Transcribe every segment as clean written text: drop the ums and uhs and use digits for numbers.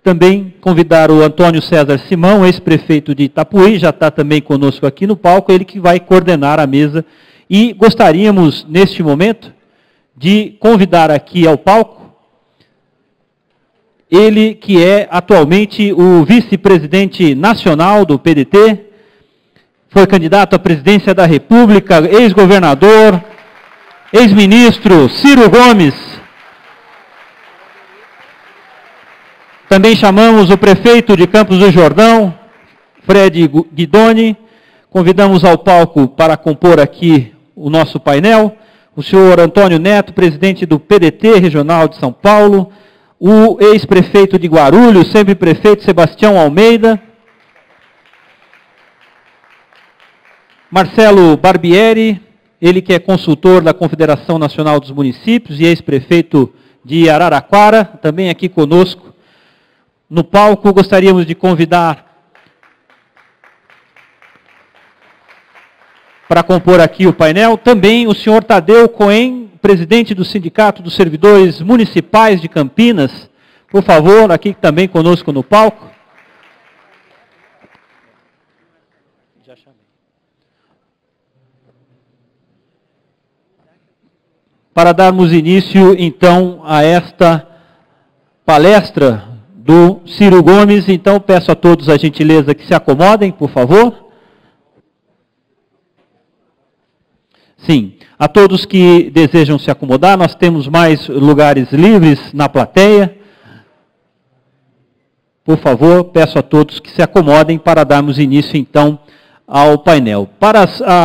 Também convidar o Antônio César Simão, ex-prefeito de Itapuí, já está também conosco aqui no palco, ele que vai coordenar a mesa. E gostaríamos, neste momento, de convidar aqui ao palco ele que é atualmente o vice-presidente nacional do PDT, foi candidato à presidência da República, ex-governador, ex-ministro Ciro Gomes. Também chamamos o prefeito de Campos do Jordão, Fred Guidoni. Convidamos ao palco para compor aqui o nosso painel o senhor Antônio Neto, presidente do PDT Regional de São Paulo, o ex-prefeito de Guarulhos, sempre prefeito Sebastião Almeida, Marcelo Barbieri, ele que é consultor da Confederação Nacional dos Municípios e ex-prefeito de Araraquara, também aqui conosco. No palco, gostaríamos de convidar para compor aqui o painel também o senhor Tadeu Cohen, presidente do Sindicato dos Servidores Municipais de Campinas, por favor, aqui também conosco no palco. Já chamei. Para darmos início, então, a esta palestra do Ciro Gomes, então peço a todos a gentileza que se acomodem, por favor. Sim, a todos que desejam se acomodar, nós temos mais lugares livres na plateia. Por favor, peço a todos que se acomodem para darmos início, então, ao painel. Para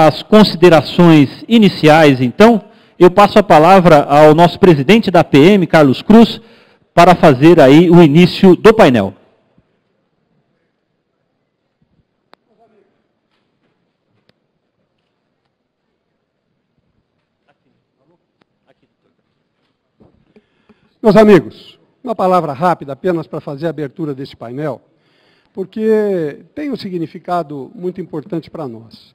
as considerações iniciais, então, eu passo a palavra ao nosso presidente da PM, Carlos Cruz, para fazer aí o início do painel. Meus amigos, uma palavra rápida apenas para fazer a abertura desse painel, porque tem um significado muito importante para nós.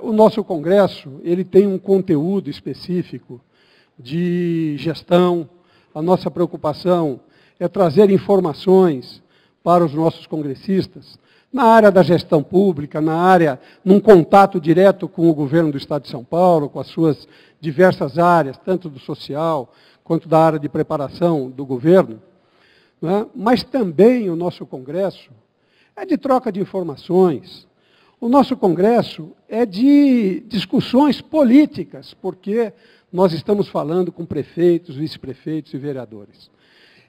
O nosso congresso, ele tem um conteúdo específico de gestão. A nossa preocupação é trazer informações para os nossos congressistas, na área da gestão pública, num contato direto com o governo do Estado de São Paulo, com as suas diversas áreas, tanto do social, quanto da área de preparação do governo, né? Mas também o nosso congresso é de troca de informações. O nosso congresso é de discussões políticas, porque nós estamos falando com prefeitos, vice-prefeitos e vereadores.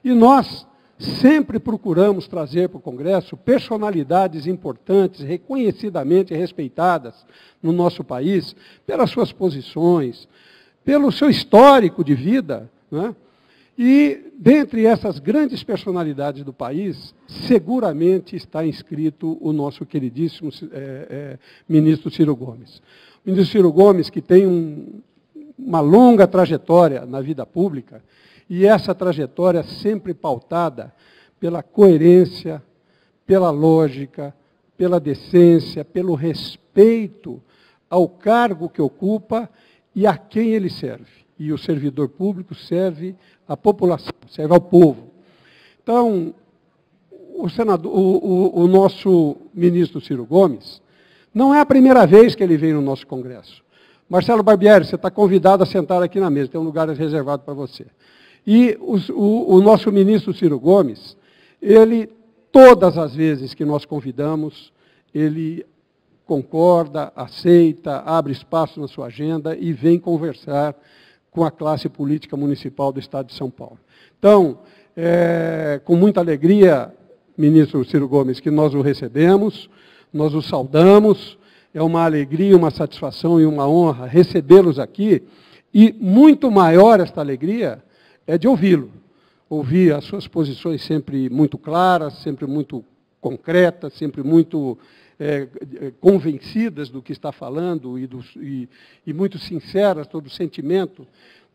E nós sempre procuramos trazer para o congresso personalidades importantes, reconhecidamente respeitadas no nosso país, pelas suas posições, pelo seu histórico de vida, né? E, dentre essas grandes personalidades do país, seguramente está inscrito o nosso queridíssimo ministro Ciro Gomes. O ministro Ciro Gomes, que tem uma longa trajetória na vida pública, e essa trajetória sempre pautada pela coerência, pela lógica, pela decência, pelo respeito ao cargo que ocupa e a quem ele serve. E o servidor público serve à população, serve ao povo. Então, o nosso ministro Ciro Gomes, não é a primeira vez que ele vem no nosso congresso. Marcelo Barbieri, você está convidado a sentar aqui na mesa, tem um lugar reservado para você. E o nosso ministro Ciro Gomes, ele, todas as vezes que nós convidamos, ele concorda, aceita, abre espaço na sua agenda e vem conversar com a classe política municipal do Estado de São Paulo. Então, com muita alegria, ministro Ciro Gomes, que nós o recebemos, nós o saudamos, é uma alegria, uma satisfação e uma honra recebê-los aqui, e muito maior esta alegria é de ouvi-lo, ouvir as suas posições sempre muito claras, sempre muito concretas, sempre muito convencidas do que está falando e muito sinceras, todo o sentimento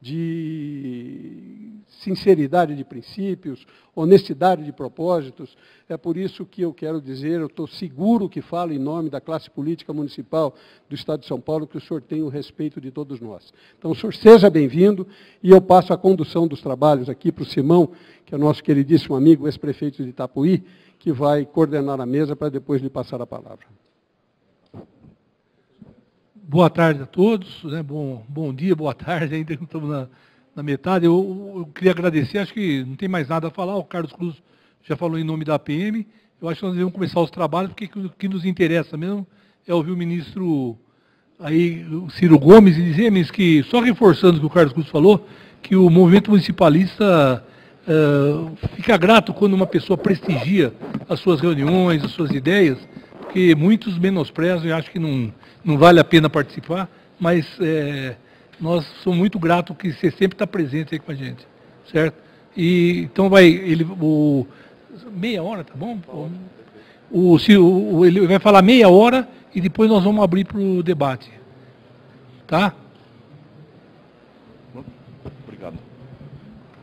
de sinceridade de princípios, honestidade de propósitos. É por isso que eu quero dizer, eu estou seguro que falo em nome da classe política municipal do Estado de São Paulo, que o senhor tem o respeito de todos nós. Então, o senhor seja bem-vindo, e eu passo a condução dos trabalhos aqui para o Simão, que é nosso queridíssimo amigo, ex-prefeito de Itapuí, que vai coordenar a mesa para depois lhe passar a palavra. Boa tarde a todos, né? Bom dia, boa tarde, ainda estamos na metade. Eu queria agradecer, acho que não tem mais nada a falar, o Carlos Cruz já falou em nome da APM. Eu acho que nós devemos começar os trabalhos, porque o que nos interessa mesmo é ouvir o ministro aí, o Ciro Gomes, e dizer, mas que, só reforçando o que o Carlos Cruz falou, que o movimento municipalista fica grato quando uma pessoa prestigia as suas reuniões, as suas ideias, porque muitos menosprezam e acham que não vale a pena participar, mas nós somos muito gratos que você sempre está presente aí com a gente, certo? E então meia hora, tá bom? Ele vai falar meia hora e depois nós vamos abrir para o debate, tá? Obrigado.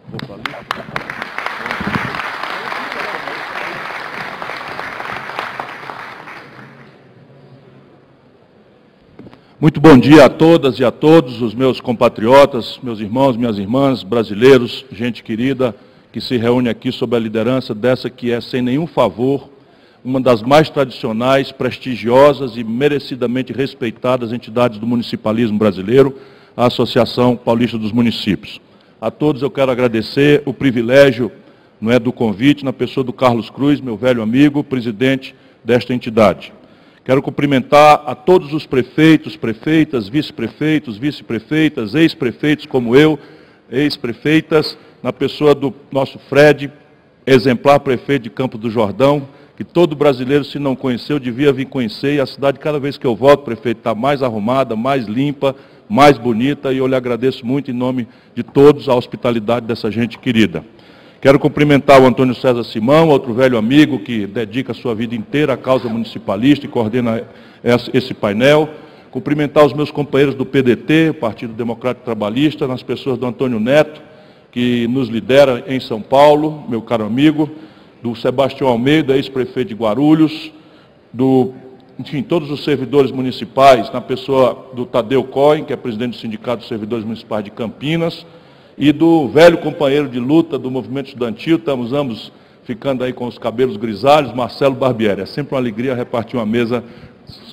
Vou falar. Muito bom dia a todas e a todos, os meus compatriotas, meus irmãos, minhas irmãs, brasileiros, gente querida, que se reúne aqui sob a liderança dessa que é, sem nenhum favor, uma das mais tradicionais, prestigiosas e merecidamente respeitadas entidades do municipalismo brasileiro, a Associação Paulista dos Municípios. A todos eu quero agradecer o privilégio, do convite, na pessoa do Carlos Cruz, meu velho amigo, presidente desta entidade. Quero cumprimentar a todos os prefeitos, prefeitas, vice-prefeitos, vice-prefeitas, ex-prefeitos como eu, ex-prefeitas, na pessoa do nosso Fred, exemplar prefeito de Campos do Jordão, que todo brasileiro, se não conheceu, devia vir conhecer, e a cidade, cada vez que eu volto, prefeito, está mais arrumada, mais limpa, mais bonita, e eu lhe agradeço muito em nome de todos a hospitalidade dessa gente querida. Quero cumprimentar o Antônio César Simão, outro velho amigo que dedica a sua vida inteira à causa municipalista e coordena esse painel. Cumprimentar os meus companheiros do PDT, Partido Democrático Trabalhista, nas pessoas do Antônio Neto, que nos lidera em São Paulo, meu caro amigo, do Sebastião Almeida, ex-prefeito de Guarulhos, enfim, todos os servidores municipais, na pessoa do Tadeu Cohen, que é presidente do Sindicato dos Servidores Municipais de Campinas, e do velho companheiro de luta do movimento estudantil, estamos ambos ficando aí com os cabelos grisalhos, Marcelo Barbieri. É sempre uma alegria repartir uma mesa.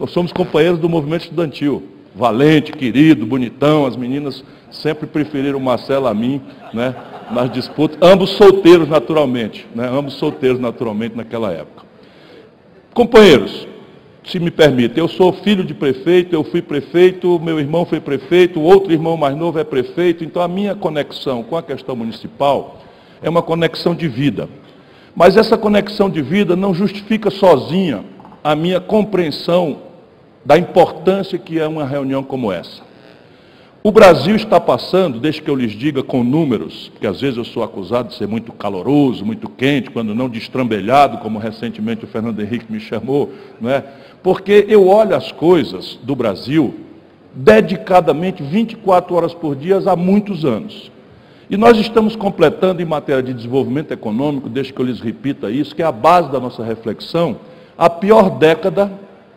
Somos companheiros do movimento estudantil, valente, querido, bonitão, as meninas sempre preferiram o Marcelo a mim, né, nas disputas, ambos solteiros naturalmente, naquela época. Companheiros, se me permite, eu sou filho de prefeito, eu fui prefeito, meu irmão foi prefeito, o outro irmão mais novo é prefeito, então a minha conexão com a questão municipal é uma conexão de vida. Mas essa conexão de vida não justifica sozinha a minha compreensão da importância que é uma reunião como essa. O Brasil está passando, deixe que eu lhes diga com números, porque às vezes eu sou acusado de ser muito caloroso, muito quente, quando não destrambelhado, como recentemente o Fernando Henrique me chamou, não é? Porque eu olho as coisas do Brasil dedicadamente 24 horas por dia há muitos anos. E nós estamos completando em matéria de desenvolvimento econômico, deixe que eu lhes repita isso, que é a base da nossa reflexão, a pior década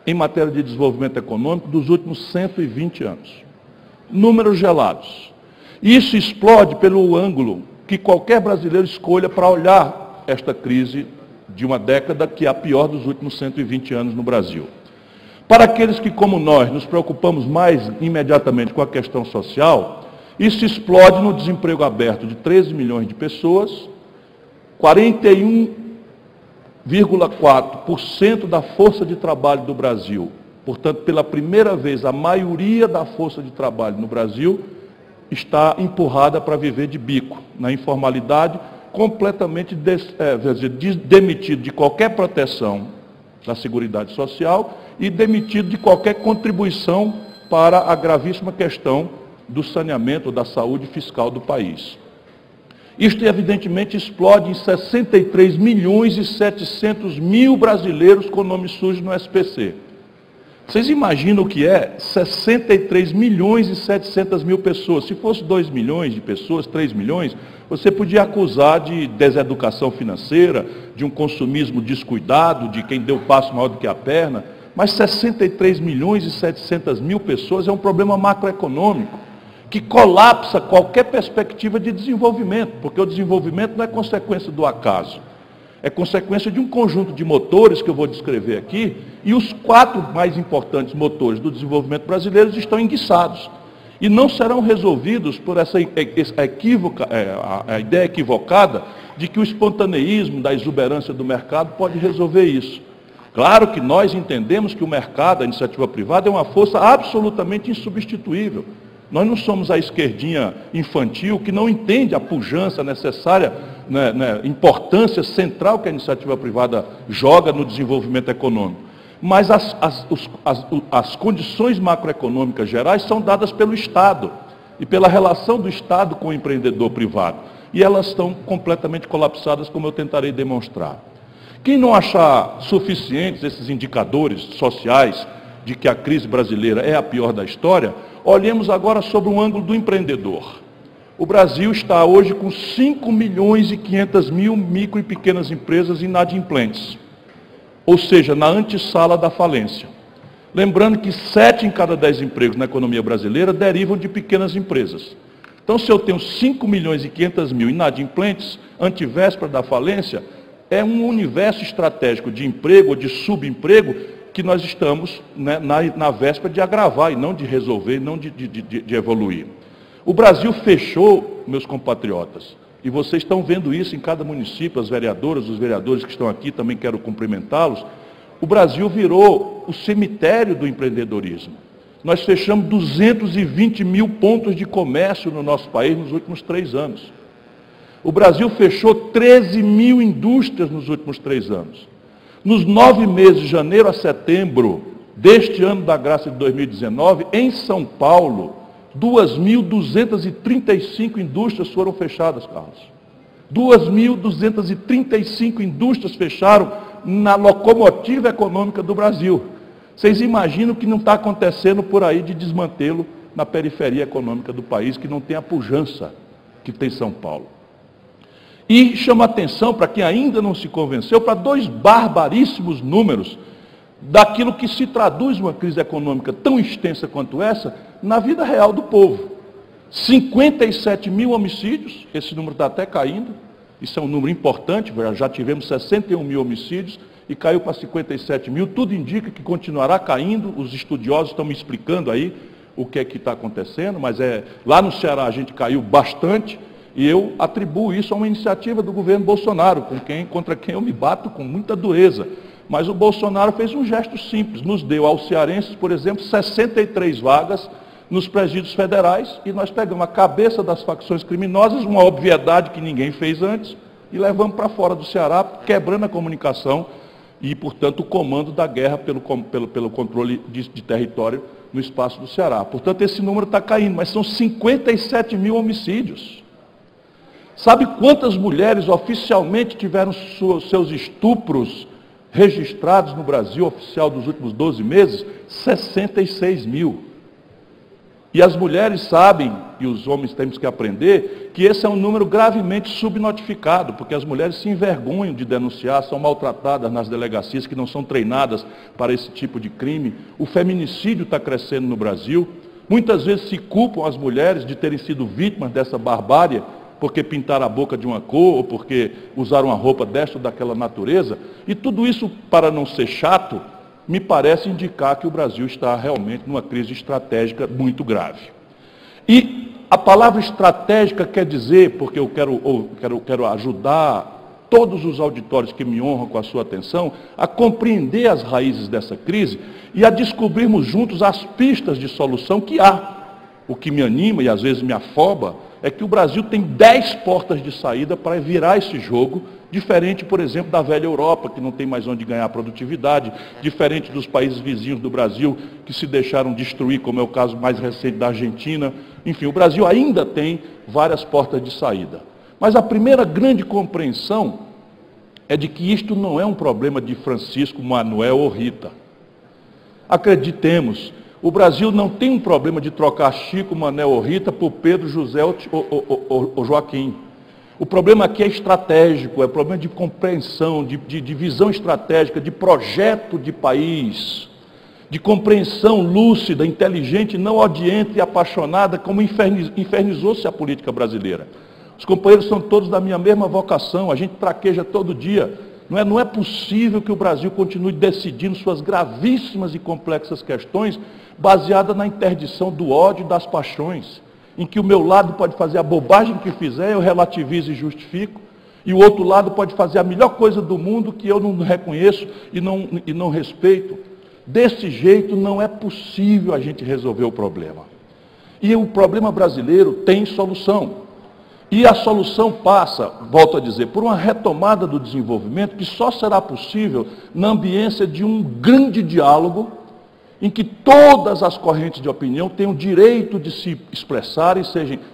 em matéria de desenvolvimento econômico dos últimos 120 anos. Números gelados. Isso explode pelo ângulo que qualquer brasileiro escolha para olhar esta crise de uma década que é a pior dos últimos 120 anos no Brasil. Para aqueles que, como nós, nos preocupamos mais imediatamente com a questão social, isso explode no desemprego aberto de 13 milhões de pessoas, 41,4% da força de trabalho do Brasil. Portanto, pela primeira vez, a maioria da força de trabalho no Brasil está empurrada para viver de bico, na informalidade, completamente demitido de qualquer proteção da Seguridade Social e demitido de qualquer contribuição para a gravíssima questão do saneamento da saúde fiscal do país. Isto, evidentemente, explode em 63 milhões e 700 mil brasileiros com nome sujo no SPC. Vocês imaginam o que é 63 milhões e 700 mil pessoas? Se fosse 2 milhões de pessoas, 3 milhões, você podia acusar de deseducação financeira, de um consumismo descuidado, de quem deu passo maior do que a perna. Mas 63 milhões e 700 mil pessoas é um problema macroeconômico que colapsa qualquer perspectiva de desenvolvimento, porque o desenvolvimento não é consequência do acaso. É consequência de um conjunto de motores que eu vou descrever aqui, e os 4 mais importantes motores do desenvolvimento brasileiro estão enguiçados. E não serão resolvidos por essa a ideia equivocada de que o espontaneísmo da exuberância do mercado pode resolver isso. Claro que nós entendemos que o mercado, a iniciativa privada, é uma força absolutamente insubstituível. Nós não somos a esquerdinha infantil que não entende a pujança necessária, importância central que a iniciativa privada joga no desenvolvimento econômico. Mas as condições macroeconômicas gerais são dadas pelo Estado e pela relação do Estado com o empreendedor privado. E elas estão completamente colapsadas, como eu tentarei demonstrar. Quem não achar suficientes esses indicadores sociais de que a crise brasileira é a pior da história, olhemos agora sobre o ângulo do empreendedor. O Brasil está hoje com 5 milhões e 500 mil micro e pequenas empresas inadimplentes, ou seja, na antessala da falência. Lembrando que 7 em cada 10 empregos na economia brasileira derivam de pequenas empresas. Então, se eu tenho 5 milhões e 500 mil inadimplentes, antivéspera da falência, é um universo estratégico de emprego ou de subemprego que nós estamos na véspera de agravar e não de resolver, não de evoluir. O Brasil fechou, meus compatriotas, e vocês estão vendo isso em cada município, as vereadoras, os vereadores que estão aqui, também quero cumprimentá-los. O Brasil virou o cemitério do empreendedorismo. Nós fechamos 220 mil pontos de comércio no nosso país nos últimos 3 anos. O Brasil fechou 13 mil indústrias nos últimos 3 anos. Nos 9 meses, de janeiro a setembro deste ano da graça de 2019, em São Paulo, 2.235 indústrias foram fechadas, Carlos. 2.235 indústrias fecharam na locomotiva econômica do Brasil. Vocês imaginam o que não está acontecendo por aí de desmantelo na periferia econômica do país, que não tem a pujança que tem São Paulo. E chama atenção, para quem ainda não se convenceu, para 2 barbaríssimos números daquilo que se traduz uma crise econômica tão extensa quanto essa na vida real do povo. 57 mil homicídios, esse número está até caindo, isso é um número importante, já tivemos 61 mil homicídios e caiu para 57 mil, tudo indica que continuará caindo, os estudiosos estão me explicando aí o que é que está acontecendo, mas lá no Ceará a gente caiu bastante, e eu atribuo isso a uma iniciativa do governo Bolsonaro, contra quem eu me bato com muita dureza. Mas o Bolsonaro fez um gesto simples, nos deu aos cearenses, por exemplo, 63 vagas nos presídios federais, e nós pegamos a cabeça das facções criminosas, uma obviedade que ninguém fez antes, e levamos para fora do Ceará, quebrando a comunicação e, portanto, o comando da guerra pelo controle de território no espaço do Ceará. Portanto, esse número está caindo, mas são 57 mil homicídios. Sabe quantas mulheres oficialmente tiveram seus estupros registrados no Brasil oficial dos últimos 12 meses? 66 mil. E as mulheres sabem, e os homens temos que aprender, que esse é um número gravemente subnotificado, porque as mulheres se envergonham de denunciar, são maltratadas nas delegacias que não são treinadas para esse tipo de crime. O feminicídio está crescendo no Brasil. Muitas vezes se culpam as mulheres de terem sido vítimas dessa barbárie, porque pintaram a boca de uma cor, ou porque usaram uma roupa desta ou daquela natureza. E tudo isso, para não ser chato, me parece indicar que o Brasil está realmente numa crise estratégica muito grave. E a palavra estratégica quer dizer, porque eu quero ajudar todos os auditórios que me honram com a sua atenção, a compreender as raízes dessa crise e a descobrirmos juntos as pistas de solução que há. O que me anima e às vezes me afoba é que o Brasil tem 10 portas de saída para virar esse jogo, diferente, por exemplo, da velha Europa, que não tem mais onde ganhar produtividade, diferente dos países vizinhos do Brasil, que se deixaram destruir, como é o caso mais recente da Argentina. Enfim, o Brasil ainda tem várias portas de saída. Mas a primeira grande compreensão é de que isto não é um problema de Francisco, Manuel ou Rita. Acreditemos, o Brasil não tem um problema de trocar Chico, Manel ou Rita por Pedro, José ou Joaquim. O problema aqui é estratégico, é problema de compreensão, de visão estratégica, de projeto de país, de compreensão lúcida, inteligente, não odiante e apaixonada, como infernizou-se a política brasileira. Os companheiros são todos da minha mesma vocação, a gente traqueja todo dia. Não é possível que o Brasil continue decidindo suas gravíssimas e complexas questões baseadas na interdição do ódio e das paixões, em que o meu lado pode fazer a bobagem que fizer, eu relativizo e justifico, e o outro lado pode fazer a melhor coisa do mundo que eu não reconheço e não respeito. Desse jeito não é possível a gente resolver o problema. E o problema brasileiro tem solução. E a solução passa, volto a dizer, por uma retomada do desenvolvimento que só será possível na ambiência de um grande diálogo em que todas as correntes de opinião tenham o direito de se expressarem,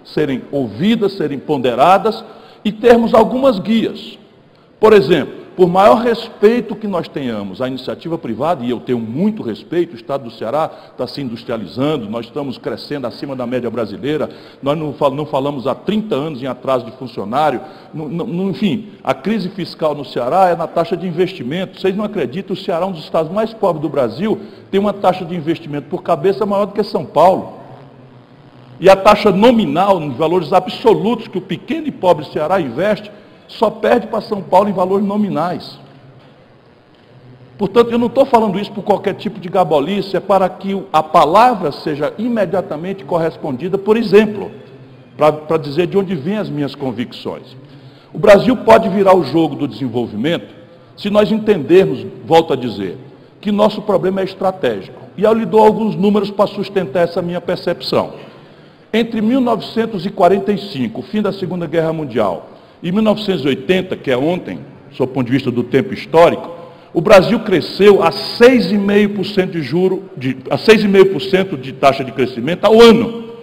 serem ouvidas, serem ponderadas e termos algumas guias. Por exemplo, por maior respeito que nós tenhamos à iniciativa privada, e eu tenho muito respeito, o Estado do Ceará está se industrializando, nós estamos crescendo acima da média brasileira, nós não falamos há 30 anos em atraso de funcionário, enfim, a crise fiscal no Ceará é na taxa de investimento. Vocês não acreditam, o Ceará é um dos estados mais pobres do Brasil, tem uma taxa de investimento por cabeça maior do que São Paulo. E a taxa nominal, em valores absolutos, que o pequeno e pobre Ceará investe, só perde para São Paulo em valores nominais. Portanto, eu não estou falando isso por qualquer tipo de gabolice, é para que a palavra seja imediatamente correspondida por exemplo, para dizer de onde vêm as minhas convicções. O Brasil pode virar o jogo do desenvolvimento se nós entendermos, volto a dizer, que nosso problema é estratégico. E eu lhe dou alguns números para sustentar essa minha percepção. Entre 1945, o fim da Segunda Guerra Mundial, e 1980, que é ontem, do ponto de vista do tempo histórico, o Brasil cresceu a 6,5% de juros, a 6,5% de taxa de crescimento ao ano.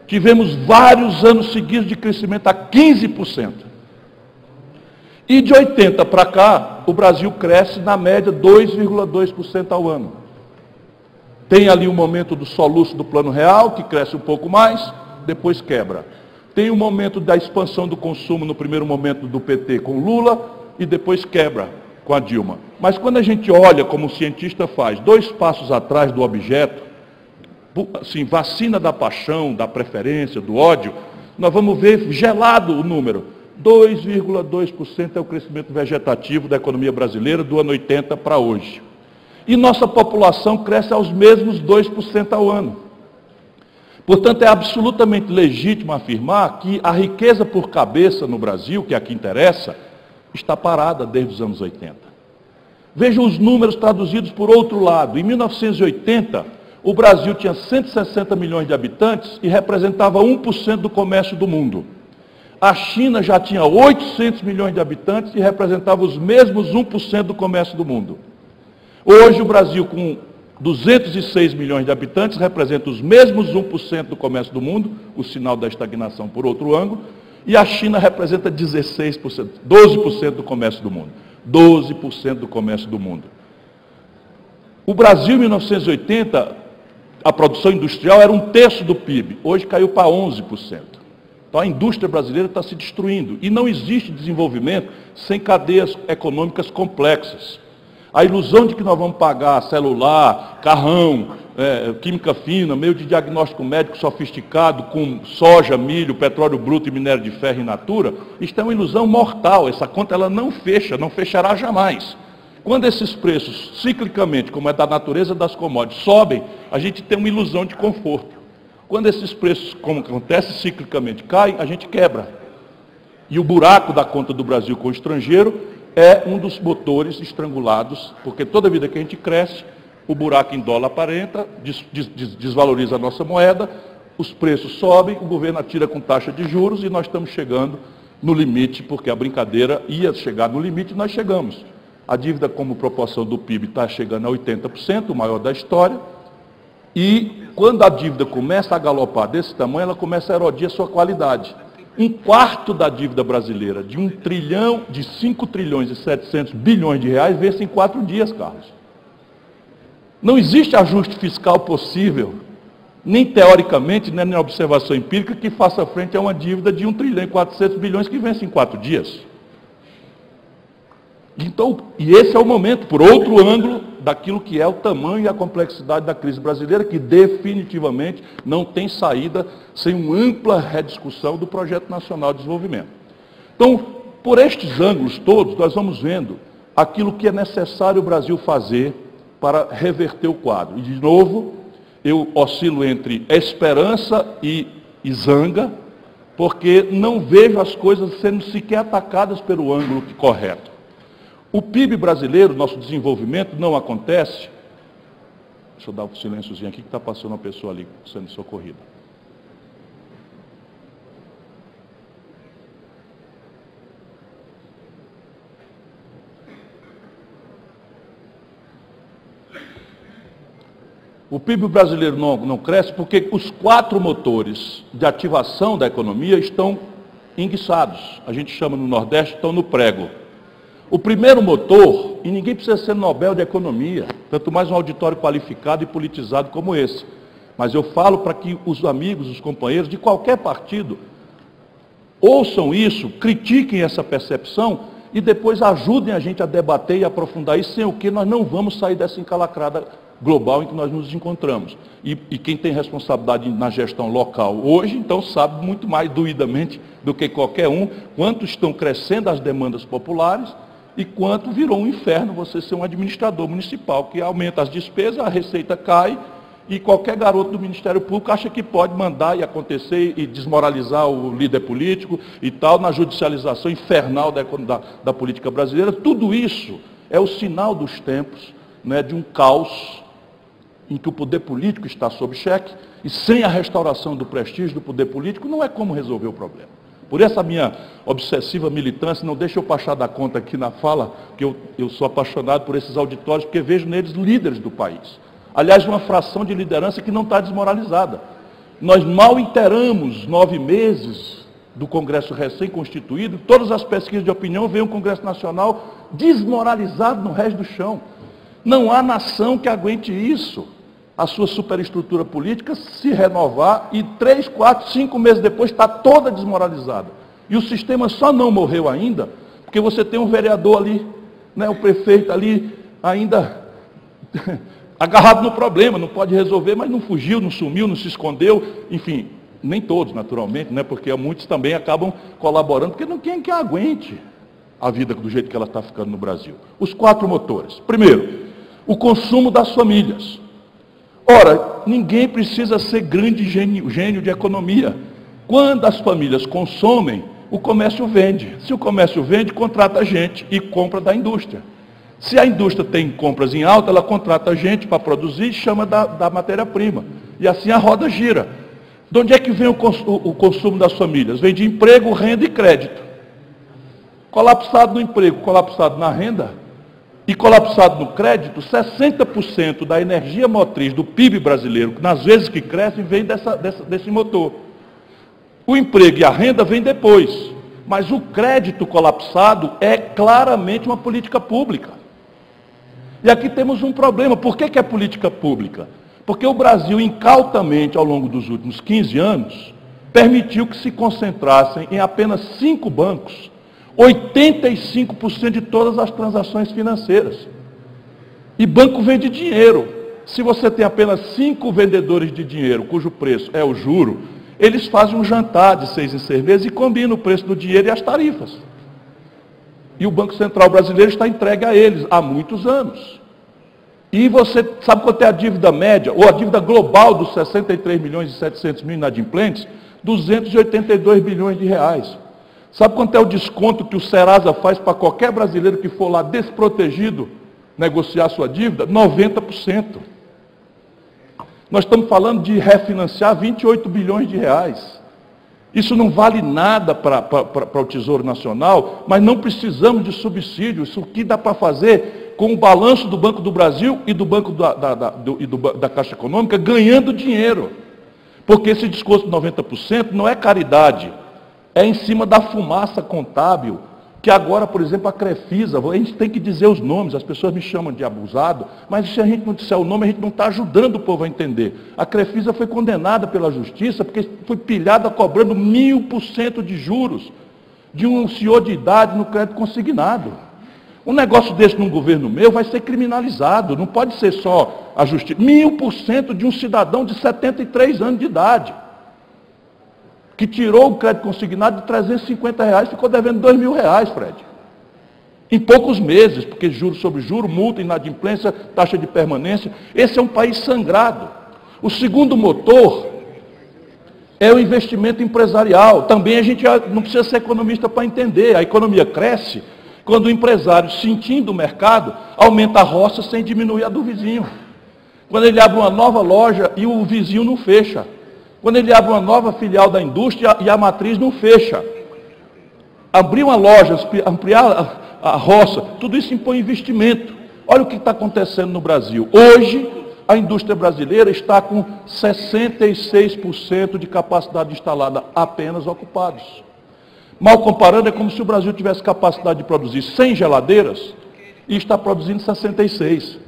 Tivemos vários anos seguidos de crescimento a 15%. E de 80 para cá, o Brasil cresce na média 2,2% ao ano. Tem ali o momento do soluço do Plano Real, que cresce um pouco mais, depois quebra. Tem o momento da expansão do consumo no primeiro momento do PT com Lula e depois quebra com a Dilma. Mas quando a gente olha, como o cientista faz, 2 passos atrás do objeto, assim, vacina da paixão, da preferência, do ódio, nós vamos ver gelado o número. 2,2% é o crescimento vegetativo da economia brasileira do ano 80 para hoje. E nossa população cresce aos mesmos 2% ao ano. Portanto, é absolutamente legítimo afirmar que a riqueza por cabeça no Brasil, que é a que interessa, está parada desde os anos 80. Vejam os números traduzidos por outro lado. Em 1980, o Brasil tinha 160 milhões de habitantes e representava 1% do comércio do mundo. A China já tinha 800 milhões de habitantes e representava os mesmos 1% do comércio do mundo. Hoje, o Brasil, com 206 milhões de habitantes, representa os mesmos 1% do comércio do mundo, o sinal da estagnação por outro ângulo, e a China representa 16%, 12% do comércio do mundo. 12% do comércio do mundo. O Brasil, em 1980, a produção industrial era 1/3 do PIB, hoje caiu para 11%. Então a indústria brasileira está se destruindo, e não existe desenvolvimento sem cadeias econômicas complexas. A ilusão de que nós vamos pagar celular, carrão, química fina, meio de diagnóstico médico sofisticado com soja, milho, petróleo bruto e minério de ferro in natura, isto é uma ilusão mortal. Essa conta ela não fecha, não fechará jamais. Quando esses preços, ciclicamente, como é da natureza das commodities, sobem, a gente tem uma ilusão de conforto. Quando esses preços, como acontece ciclicamente, caem, a gente quebra. E o buraco da conta do Brasil com o estrangeiro é um dos motores estrangulados, porque toda vida que a gente cresce, o buraco em dólar aparenta, desvaloriza a nossa moeda, os preços sobem, o governo atira com taxa de juros e nós estamos chegando no limite, porque a brincadeira ia chegar no limite e nós chegamos. A dívida como proporção do PIB está chegando a 80%, o maior da história, e quando a dívida começa a galopar desse tamanho, ela começa a erodir a sua qualidade. 1/4 da dívida brasileira, de 5 trilhões e 700 bilhões de reais, vence em 4 dias, Carlos. Não existe ajuste fiscal possível, nem teoricamente, nem na observação empírica, que faça frente a uma dívida de 1 trilhão e 400 bilhões que vence em 4 dias. Então, e esse é o momento, por outro ângulo, daquilo que é o tamanho e a complexidade da crise brasileira, que definitivamente não tem saída sem uma ampla rediscussão do Projeto Nacional de Desenvolvimento. Então, por estes ângulos todos, nós vamos vendo aquilo que é necessário o Brasil fazer para reverter o quadro. E, de novo, eu oscilo entre esperança e zanga, porque não vejo as coisas sendo sequer atacadas pelo ângulo correto. O PIB brasileiro, nosso desenvolvimento, não acontece. Deixa eu dar um silênciozinho aqui, que está passando uma pessoa ali sendo socorrida. O PIB brasileiro não cresce porque os 4 motores de ativação da economia estão enguiçados. A gente chama no Nordeste, estão no prego. O primeiro motor, e ninguém precisa ser Nobel de Economia, tanto mais um auditório qualificado e politizado como esse. Mas eu falo para que os amigos, os companheiros de qualquer partido, ouçam isso, critiquem essa percepção e depois ajudem a gente a debater e aprofundar isso, sem o que nós não vamos sair dessa encalacrada global em que nós nos encontramos. E quem tem responsabilidade na gestão local hoje, então sabe muito mais doidamente do que qualquer um, quanto estão crescendo as demandas populares, e quanto virou um inferno você ser um administrador municipal, que aumenta as despesas, a receita cai, e qualquer garoto do Ministério Público acha que pode mandar e acontecer e desmoralizar o líder político e tal, na judicialização infernal da política brasileira. Tudo isso é o sinal dos tempos, né, de um caos em que o poder político está sob cheque, e sem a restauração do prestígio do poder político, não é como resolver o problema. Por essa minha obsessiva militância, não deixa eu passar da conta aqui na fala, que eu sou apaixonado por esses auditórios, porque vejo neles líderes do país. Aliás, uma fração de liderança que não está desmoralizada. Nós mal inteiramos 9 meses do Congresso recém-constituído, todas as pesquisas de opinião veem o Congresso Nacional desmoralizado no resto do chão. Não há nação que aguente isso. A sua superestrutura política se renovar e 3, 4, 5 meses depois está toda desmoralizada. E o sistema só não morreu ainda porque você tem um vereador ali, né, o prefeito ali ainda agarrado no problema, não pode resolver, mas não fugiu, não sumiu, não se escondeu, enfim, nem todos naturalmente, né, porque muitos também acabam colaborando, porque não quem que aguente a vida do jeito que ela está ficando no Brasil. Os 4 motores. Primeiro, o consumo das famílias. Ora, ninguém precisa ser grande gênio de economia. Quando as famílias consomem, o comércio vende. Se o comércio vende, contrata gente e compra da indústria. Se a indústria tem compras em alta, ela contrata gente para produzir e chama da matéria-prima. E assim a roda gira. De onde é que vem o consumo das famílias? Vem de emprego, renda e crédito. Colapsado no emprego, colapsado na renda, e colapsado no crédito, 60% da energia motriz do PIB brasileiro, nas vezes que cresce, vem desse motor. O emprego e a renda vêm depois, mas o crédito colapsado é claramente uma política pública. E aqui temos um problema. Por que é política pública? Porque o Brasil, incautamente, ao longo dos últimos 15 anos, permitiu que se concentrassem em apenas 5 bancos 85% de todas as transações financeiras. E banco vende dinheiro. Se você tem apenas 5 vendedores de dinheiro, cujo preço é o juro, eles fazem um jantar de 6 em 6 meses e combinam o preço do dinheiro e as tarifas. E o Banco Central brasileiro está entregue a eles há muitos anos. E você sabe quanto é a dívida média, ou a dívida global dos 63 milhões e 700 mil inadimplentes? 282 bilhões de reais. Sabe quanto é o desconto que o Serasa faz para qualquer brasileiro que for lá desprotegido negociar sua dívida? 90%. Nós estamos falando de refinanciar 28 bilhões de reais. Isso não vale nada para o Tesouro Nacional, mas não precisamos de subsídio. Isso aqui dá para fazer com o balanço do Banco do Brasil e do Banco da Caixa Econômica ganhando dinheiro. Porque esse desconto de 90% não é caridade. É em cima da fumaça contábil Que agora, por exemplo, a Crefisa, a gente tem que dizer os nomes, as pessoas me chamam de abusado, mas se a gente não disser o nome, a gente não está ajudando o povo a entender. A Crefisa foi condenada pela justiça porque foi pilhada cobrando 1000% de juros de um senhor de idade no crédito consignado. Um negócio desse num governo meu vai ser criminalizado, não pode ser só a justiça. 1000% de um cidadão de 73 anos de idade, que tirou o crédito consignado de R$350, ficou devendo R$2.000, Fred. Em poucos meses, porque juros sobre juros, multa, inadimplência, taxa de permanência. Esse é um país sangrado. O segundo motor é o investimento empresarial. Também a gente não precisa ser economista para entender. A economia cresce quando o empresário, sentindo o mercado, aumenta a roça sem diminuir a do vizinho. Quando ele abre uma nova loja e o vizinho não fecha. Quando ele abre uma nova filial da indústria e a matriz não fecha. Abrir uma loja, ampliar a roça, tudo isso impõe investimento. Olha o que está acontecendo no Brasil. Hoje, a indústria brasileira está com 66% de capacidade instalada apenas ocupados. Mal comparando, é como se o Brasil tivesse capacidade de produzir 100 geladeiras e está produzindo 66.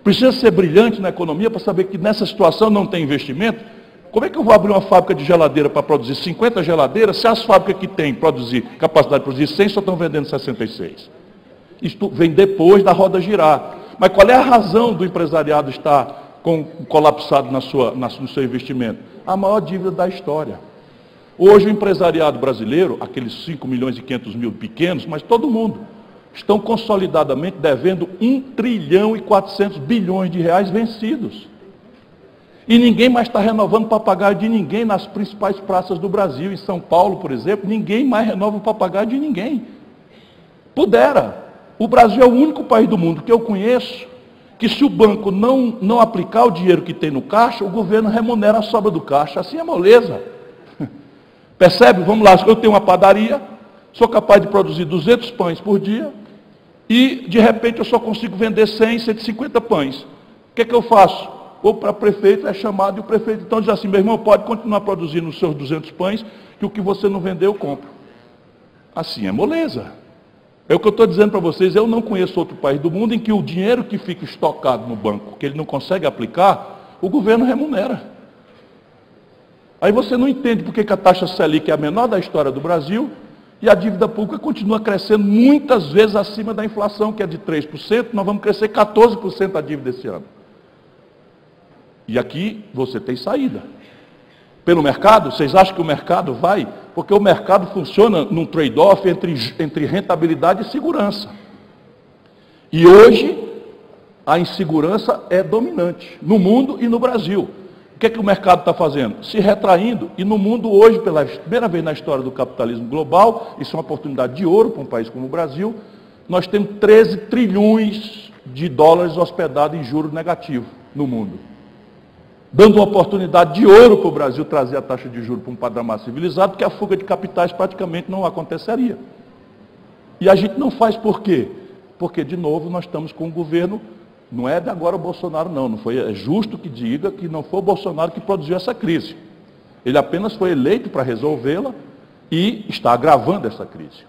Precisa ser brilhante na economia para saber que nessa situação não tem investimento. Como é que eu vou abrir uma fábrica de geladeira para produzir 50 geladeiras, se as fábricas que têm capacidade de produzir 100 só estão vendendo 66? Isto vem depois da roda girar. Mas qual é a razão do empresariado estar colapsado no seu investimento? A maior dívida da história. Hoje o empresariado brasileiro, aqueles 5 milhões e 500 mil pequenos, mas todo mundo, estão consolidadamente devendo 1 trilhão e 400 bilhões de reais vencidos. E ninguém mais está renovando o papagaio de ninguém nas principais praças do Brasil. Em São Paulo, por exemplo, ninguém mais renova o papagaio de ninguém. Pudera. O Brasil é o único país do mundo que eu conheço que, se o banco não aplicar o dinheiro que tem no caixa, o governo remunera a sobra do caixa. Assim é moleza. Percebe? Vamos lá, eu tenho uma padaria, sou capaz de produzir 200 pães por dia e, de repente, eu só consigo vender 100, 150 pães. O que é que eu faço? Ou para prefeito, é chamado e o prefeito então diz assim: meu irmão, pode continuar produzindo os seus 200 pães, que o que você não vendeu eu compro. Assim é moleza. É o que eu estou dizendo para vocês, eu não conheço outro país do mundo em que o dinheiro que fica estocado no banco, que ele não consegue aplicar, o governo remunera. Aí você não entende por que a taxa Selic é a menor da história do Brasil e a dívida pública continua crescendo muitas vezes acima da inflação, que é de 3%, nós vamos crescer 14% a dívida esse ano. E aqui você tem saída. Pelo mercado, vocês acham que o mercado vai? Porque o mercado funciona num trade-off entre rentabilidade e segurança. E hoje, a insegurança é dominante, no mundo e no Brasil. O que é que o mercado está fazendo? Se retraindo. E no mundo hoje, pela primeira vez na história do capitalismo global, isso é uma oportunidade de ouro para um país como o Brasil, nós temos 13 trilhões de dólares hospedados em juros negativos no mundo. Dando uma oportunidade de ouro para o Brasil trazer a taxa de juros para um padrão mais civilizado, porque a fuga de capitais praticamente não aconteceria. E a gente não faz por quê? Porque, de novo, nós estamos com um governo, não é de agora o Bolsonaro não foi, é justo que diga que não foi o Bolsonaro que produziu essa crise. Ele apenas foi eleito para resolvê-la e está agravando essa crise.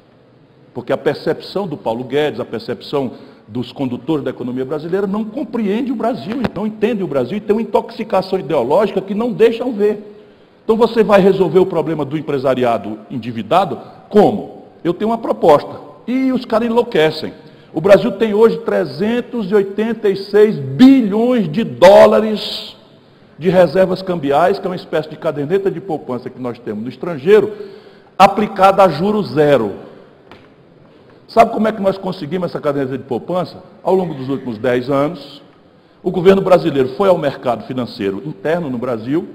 Porque a percepção do Paulo Guedes, a percepção dos condutores da economia brasileira não compreende o Brasil, não entende o Brasil e tem uma intoxicação ideológica que não deixam ver. Então você vai resolver o problema do empresariado endividado como? Eu tenho uma proposta e os caras enlouquecem. O Brasil tem hoje 386 bilhões de dólares de reservas cambiais, que é uma espécie de caderneta de poupança que nós temos no estrangeiro, aplicada a juros zero. Sabe como é que nós conseguimos essa caderneta de poupança? Ao longo dos últimos 10 anos, o governo brasileiro foi ao mercado financeiro interno no Brasil,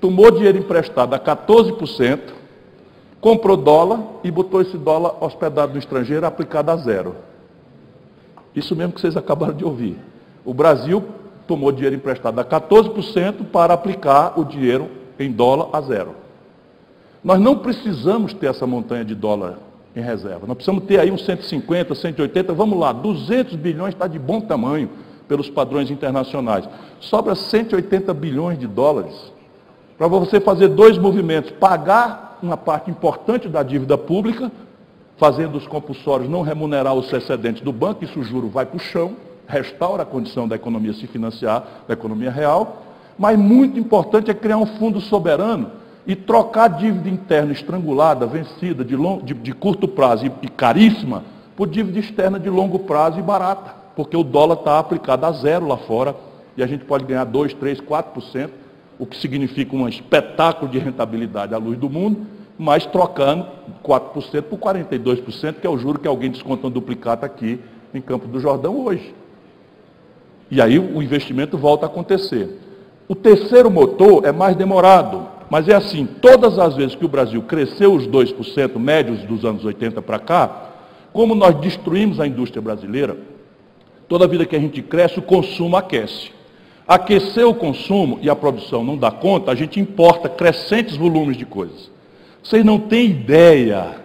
tomou dinheiro emprestado a 14%, comprou dólar e botou esse dólar hospedado no estrangeiro aplicado a zero. Isso mesmo que vocês acabaram de ouvir. O Brasil tomou dinheiro emprestado a 14% para aplicar o dinheiro em dólar a zero. Nós não precisamos ter essa montanha de dólar em reserva. Nós precisamos ter aí uns 150, 180, vamos lá, 200 bilhões está de bom tamanho pelos padrões internacionais. Sobra 180 bilhões de dólares para você fazer dois movimentos: pagar uma parte importante da dívida pública, fazendo os compulsórios não remunerar os excedentes do banco, isso o juro vai para o chão, restaura a condição da economia se financiar, da economia real. Mas muito importante é criar um fundo soberano e trocar a dívida interna estrangulada, vencida, de curto prazo e caríssima, por dívida externa de longo prazo e barata, porque o dólar está aplicado a zero lá fora e a gente pode ganhar 2%, 3%, 4%, o que significa um espetáculo de rentabilidade à luz do mundo, mas trocando 4% por 42%, que é o juro que alguém desconta um duplicata aqui em Campos do Jordão hoje. E aí o investimento volta a acontecer. O terceiro motor é mais demorado, mas é assim, todas as vezes que o Brasil cresceu os 2% médios dos anos 80 para cá, como nós destruímos a indústria brasileira, toda vida que a gente cresce, o consumo aquece. Aquecer o consumo e a produção não dá conta, a gente importa crescentes volumes de coisas. Vocês não têm ideia,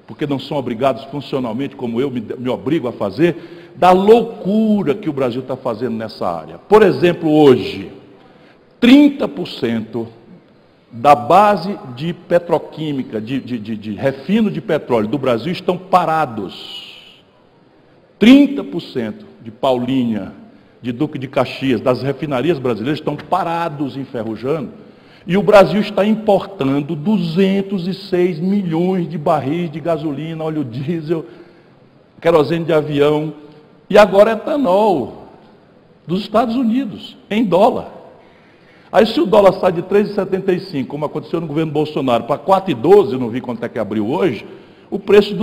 porque não são obrigados funcionalmente, como eu me obrigo a fazer, da loucura que o Brasil está fazendo nessa área. Por exemplo, hoje, 30% da base de petroquímica, de refino de petróleo do Brasil estão parados. 30% de Paulínia, de Duque de Caxias, das refinarias brasileiras estão parados enferrujando. E o Brasil está importando 206 milhões de barris de gasolina, óleo diesel, querosene de avião e agora etanol dos Estados Unidos, em dólar. Aí se o dólar sai de 3,75, como aconteceu no governo Bolsonaro, para 4,12, eu não vi quanto é que abriu hoje, o preço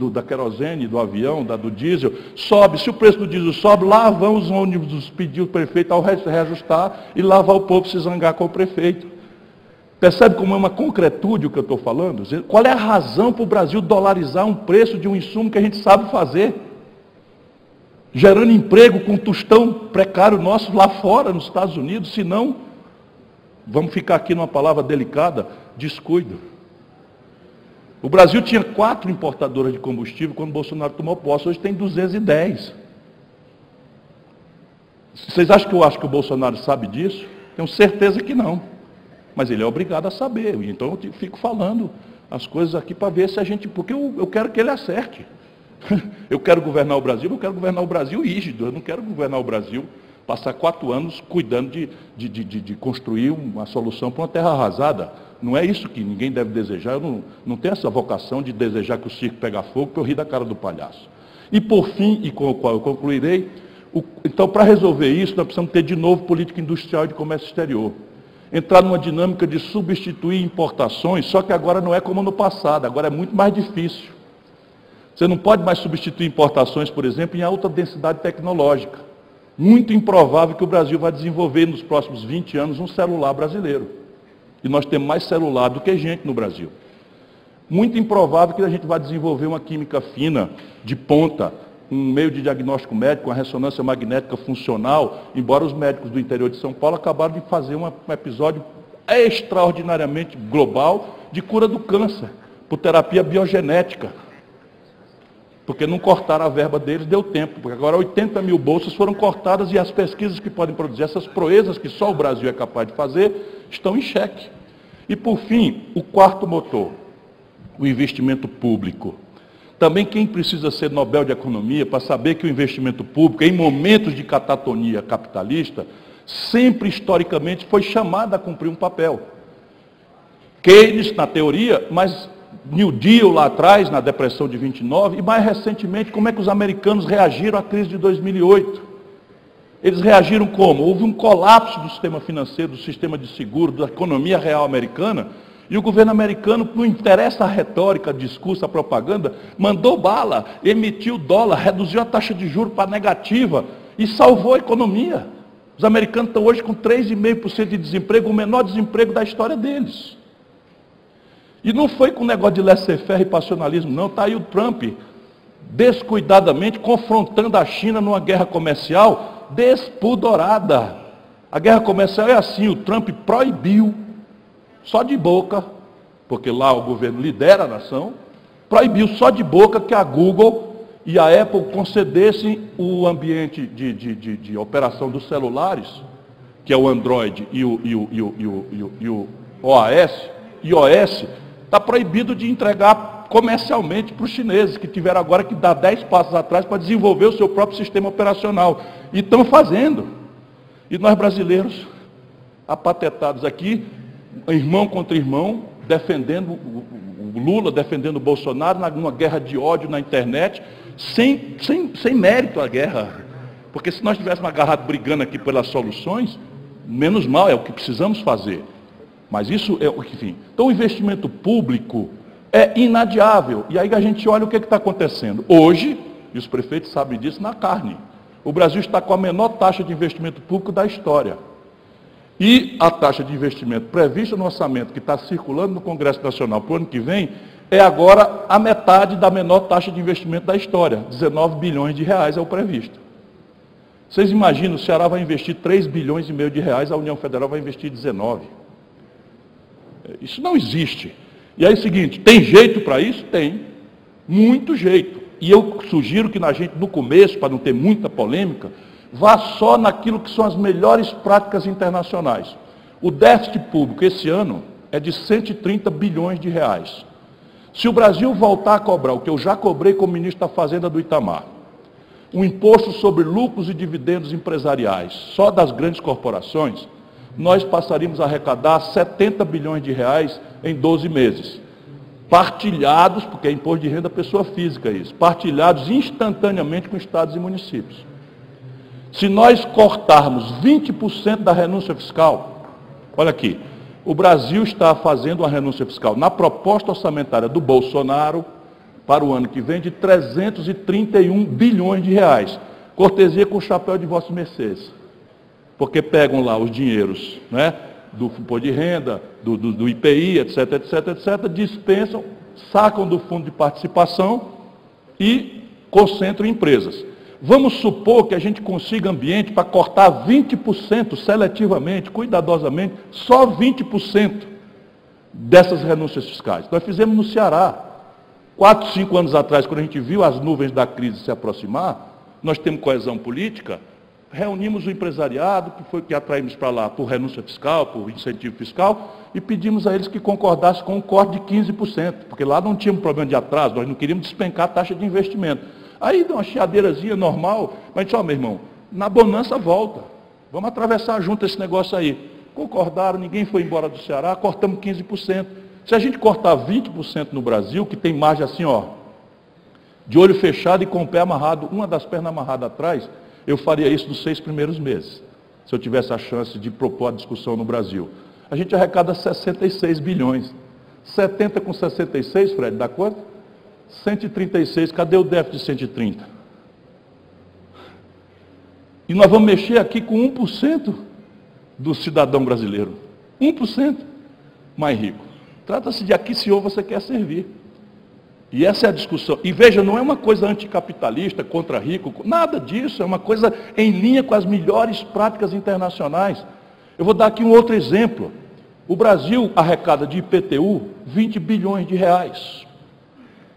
da querosene, do avião, do diesel, sobe. Se o preço do diesel sobe, lá vão os ônibus pedir o prefeito ao reajustar e lá vai o povo se zangar com o prefeito. Percebe como é uma concretude o que eu estou falando? Qual é a razão para o Brasil dolarizar um preço de um insumo que a gente sabe fazer? Gerando emprego com um tostão precário nosso lá fora, nos Estados Unidos, senão, vamos ficar aqui numa palavra delicada, descuido. O Brasil tinha 4 importadoras de combustível quando Bolsonaro tomou posse, hoje tem 210. Vocês acham que eu acho que o Bolsonaro sabe disso? Tenho certeza que não. Mas ele é obrigado a saber. Então eu fico falando as coisas aqui para ver se a gente... Porque eu quero que ele acerte. Eu quero governar o Brasil rígido. Eu não quero governar o Brasil, passar 4 anos cuidando de construir uma solução para uma terra arrasada. Não é isso que ninguém deve desejar. Eu não tenho essa vocação de desejar que o circo pegue fogo para eu rir da cara do palhaço. E por fim, e com o qual eu concluirei, então para resolver isso, nós precisamos ter de novo política industrial e de comércio exterior. Entrar numa dinâmica de substituir importações, só que agora não é como no passado, agora é muito mais difícil. Você não pode mais substituir importações, por exemplo, em alta densidade tecnológica. Muito improvável que o Brasil vai desenvolver nos próximos 20 anos um celular brasileiro. E nós temos mais celular do que gente no Brasil. Muito improvável que a gente vai desenvolver uma química fina, de ponta, um meio de diagnóstico médico, uma ressonância magnética funcional, embora os médicos do interior de São Paulo acabaram de fazer um episódio extraordinariamente global de cura do câncer, por terapia biogenética. Porque não cortaram a verba deles, deu tempo, porque agora 80 mil bolsas foram cortadas e as pesquisas que podem produzir essas proezas que só o Brasil é capaz de fazer, estão em xeque. E por fim, o quarto motor, o investimento público. Também quem precisa ser Nobel de Economia para saber que o investimento público, em momentos de catatonia capitalista, sempre historicamente foi chamado a cumprir um papel. Keynes, na teoria, mas New Deal lá atrás, na depressão de 29, e mais recentemente, como é que os americanos reagiram à crise de 2008? Eles reagiram como? Houve um colapso do sistema financeiro, do sistema de seguro, da economia real americana, e o governo americano, não interessa a retórica, o discurso, a propaganda, mandou bala, emitiu dólar, reduziu a taxa de juros para negativa e salvou a economia. Os americanos estão hoje com 3,5% de desemprego, o menor desemprego da história deles. E não foi com o negócio de laissez-faire e passionalismo, não. Está aí o Trump, descuidadamente, confrontando a China numa guerra comercial despudorada. A guerra comercial é assim, o Trump proibiu, só de boca, porque lá o governo lidera a nação, proibiu só de boca que a Google e a Apple concedessem o ambiente de operação dos celulares, que é o Android e o OS, iOS, está proibido de entregar comercialmente para os chineses, que tiveram agora que dar 10 passos atrás para desenvolver o seu próprio sistema operacional. E estão fazendo. E nós brasileiros, apatetados aqui, irmão contra irmão, defendendo o Lula, defendendo o Bolsonaro, numa guerra de ódio na internet, sem mérito a guerra. Porque se nós estivéssemos agarrados brigando aqui pelas soluções, menos mal, é o que precisamos fazer. Mas isso é o que, enfim. Então o investimento público é inadiável. E aí a gente olha o que está acontecendo. Hoje, e os prefeitos sabem disso, na carne. O Brasil está com a menor taxa de investimento público da história. E a taxa de investimento prevista no orçamento que está circulando no Congresso Nacional para o ano que vem, é agora a metade da menor taxa de investimento da história. 19 bilhões de reais é o previsto. Vocês imaginam, o Ceará vai investir 3 bilhões e meio de reais, a União Federal vai investir 19. Isso não existe. E aí é o seguinte, tem jeito para isso? Tem. Muito jeito. E eu sugiro que na gente, no começo, para não ter muita polêmica, vá só naquilo que são as melhores práticas internacionais. O déficit público esse ano é de 130 bilhões de reais. Se o Brasil voltar a cobrar o que eu já cobrei como ministro da Fazenda do Itamar, um imposto sobre lucros e dividendos empresariais, só das grandes corporações, nós passaríamos a arrecadar 70 bilhões de reais em 12 meses. Partilhados, porque é imposto de renda pessoa física isso, partilhados instantaneamente com estados e municípios. Se nós cortarmos 20% da renúncia fiscal, olha aqui, o Brasil está fazendo uma renúncia fiscal na proposta orçamentária do Bolsonaro para o ano que vem de 331 bilhões de reais. Cortesia com o chapéu de vossas mercês. Porque pegam lá os dinheiros, né, do imposto de renda, do IPI, etc, etc, etc, dispensam, sacam do fundo de participação e concentram em empresas. Vamos supor que a gente consiga ambiente para cortar 20% seletivamente, cuidadosamente, só 20% dessas renúncias fiscais. Nós fizemos no Ceará. 4, 5 anos atrás, quando a gente viu as nuvens da crise se aproximar, nós temos coesão política, reunimos o empresariado, que foi que atraímos para lá por renúncia fiscal, por incentivo fiscal, e pedimos a eles que concordassem com um corte de 15%, porque lá não tínhamos problema de atraso, nós não queríamos despencar a taxa de investimento. Aí deu uma chiadeirazinha normal, mas a gente, ó, meu irmão, na bonança volta, vamos atravessar junto esse negócio aí. Concordaram, ninguém foi embora do Ceará, cortamos 15%. Se a gente cortar 20% no Brasil, que tem margem assim, ó, de olho fechado e com o pé amarrado, uma das pernas amarradas atrás, eu faria isso nos 6 primeiros meses, se eu tivesse a chance de propor a discussão no Brasil. A gente arrecada 66 bilhões. 70 com 66, Fred, dá quanto? 136, cadê o déficit de 130? E nós vamos mexer aqui com 1% do cidadão brasileiro. 1% mais rico. Trata-se de a que senhor você quer servir. E essa é a discussão. E veja, não é uma coisa anticapitalista, contra rico, nada disso, é uma coisa em linha com as melhores práticas internacionais. Eu vou dar aqui um outro exemplo. O Brasil arrecada de IPTU 20 bilhões de reais.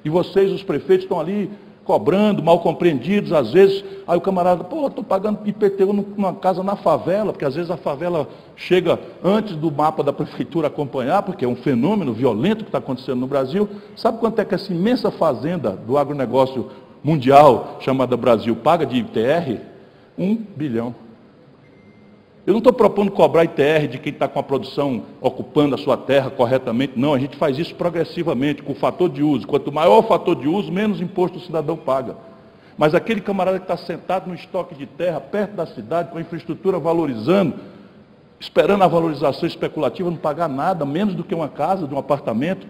E vocês, os prefeitos, estão ali cobrando, mal compreendidos, às vezes, aí o camarada, pô, eu estou pagando IPTU numa casa na favela, porque às vezes a favela chega antes do mapa da prefeitura acompanhar, porque é um fenômeno violento que está acontecendo no Brasil. Sabe quanto é que essa imensa fazenda do agronegócio mundial, chamada Brasil, paga de ITR? 1 bilhão. Eu não estou propondo cobrar ITR de quem está com a produção ocupando a sua terra corretamente, não. A gente faz isso progressivamente, com o fator de uso. Quanto maior o fator de uso, menos imposto o cidadão paga. Mas aquele camarada que está sentado no estoque de terra, perto da cidade, com a infraestrutura valorizando, esperando a valorização especulativa, não pagar nada, menos do que uma casa, de um apartamento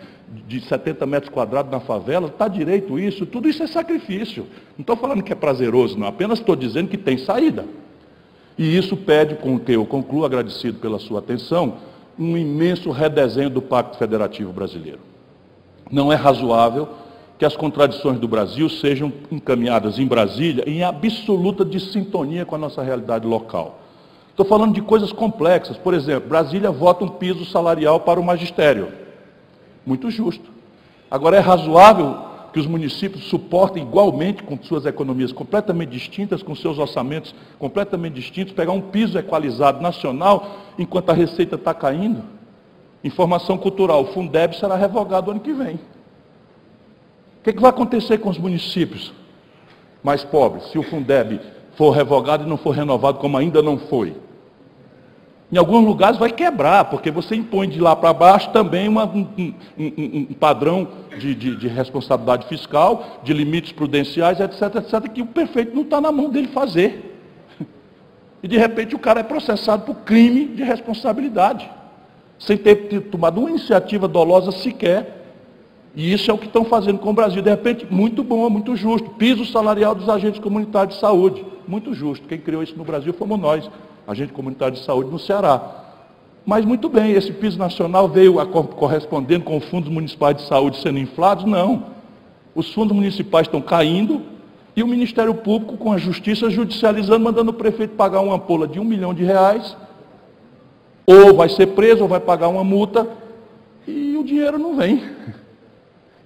de 70 metros quadrados na favela, está direito isso, tudo isso é sacrifício. Não estou falando que é prazeroso, não. Apenas estou dizendo que tem saída. E isso pede, com que eu concluo, agradecido pela sua atenção, um imenso redesenho do Pacto Federativo Brasileiro. Não é razoável que as contradições do Brasil sejam encaminhadas em Brasília em absoluta dissintonia com a nossa realidade local. Estou falando de coisas complexas. Por exemplo, Brasília vota um piso salarial para o magistério. Muito justo. Agora, é razoável que os municípios suportem igualmente, com suas economias completamente distintas, com seus orçamentos completamente distintos, pegar um piso equalizado nacional, enquanto a receita está caindo? Informação cultural, o Fundeb será revogado ano que vem. O que vai acontecer com os municípios mais pobres, se o Fundeb for revogado e não for renovado, como ainda não foi? Em alguns lugares vai quebrar, porque você impõe de lá para baixo também um padrão de responsabilidade fiscal, de limites prudenciais, etc., etc., que o prefeito não está na mão dele fazer. E de repente o cara é processado por crime de responsabilidade, sem ter tomado uma iniciativa dolosa sequer. E isso é o que estão fazendo com o Brasil. De repente, muito bom, muito justo. Piso salarial dos agentes comunitários de saúde. Muito justo. Quem criou isso no Brasil fomos nós, agente comunitário de saúde no Ceará. Mas muito bem, esse piso nacional veio correspondendo com os fundos municipais de saúde sendo inflados? Não. Os fundos municipais estão caindo e o Ministério Público, com a Justiça, judicializando, mandando o prefeito pagar uma ampola de R$1 milhão, ou vai ser preso, ou vai pagar uma multa, e o dinheiro não vem.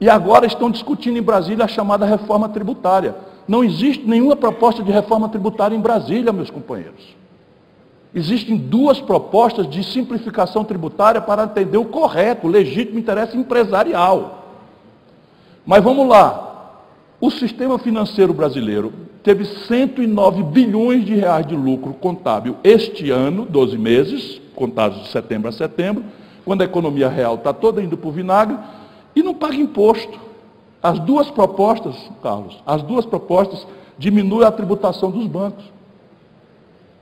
E agora estão discutindo em Brasília a chamada reforma tributária. Não existe nenhuma proposta de reforma tributária em Brasília, meus companheiros. Existem 2 propostas de simplificação tributária para atender o correto, o legítimo interesse empresarial. Mas vamos lá. O sistema financeiro brasileiro teve 109 bilhões de reais de lucro contábil este ano, 12 meses, contados de setembro a setembro, quando a economia real está toda indo para o vinagre, e não paga imposto. As 2 propostas, Carlos, as 2 propostas diminuem a tributação dos bancos.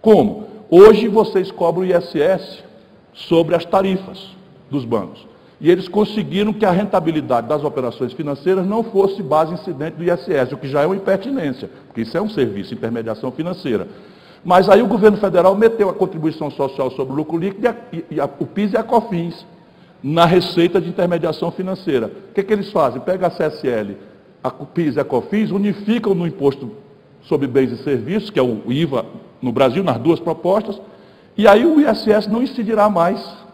Como? Hoje vocês cobram o ISS sobre as tarifas dos bancos. E eles conseguiram que a rentabilidade das operações financeiras não fosse base incidente do ISS, o que já é uma impertinência, porque isso é um serviço, intermediação financeira. Mas aí o governo federal meteu a contribuição social sobre o lucro líquido o PIS e a COFINS na receita de intermediação financeira. O que eles fazem? Pega a CSL, a PIS e a COFINS, unificam no imposto sobre bens e serviços, que é o IVA no Brasil, nas 2 propostas, e aí o ISS não incidirá mais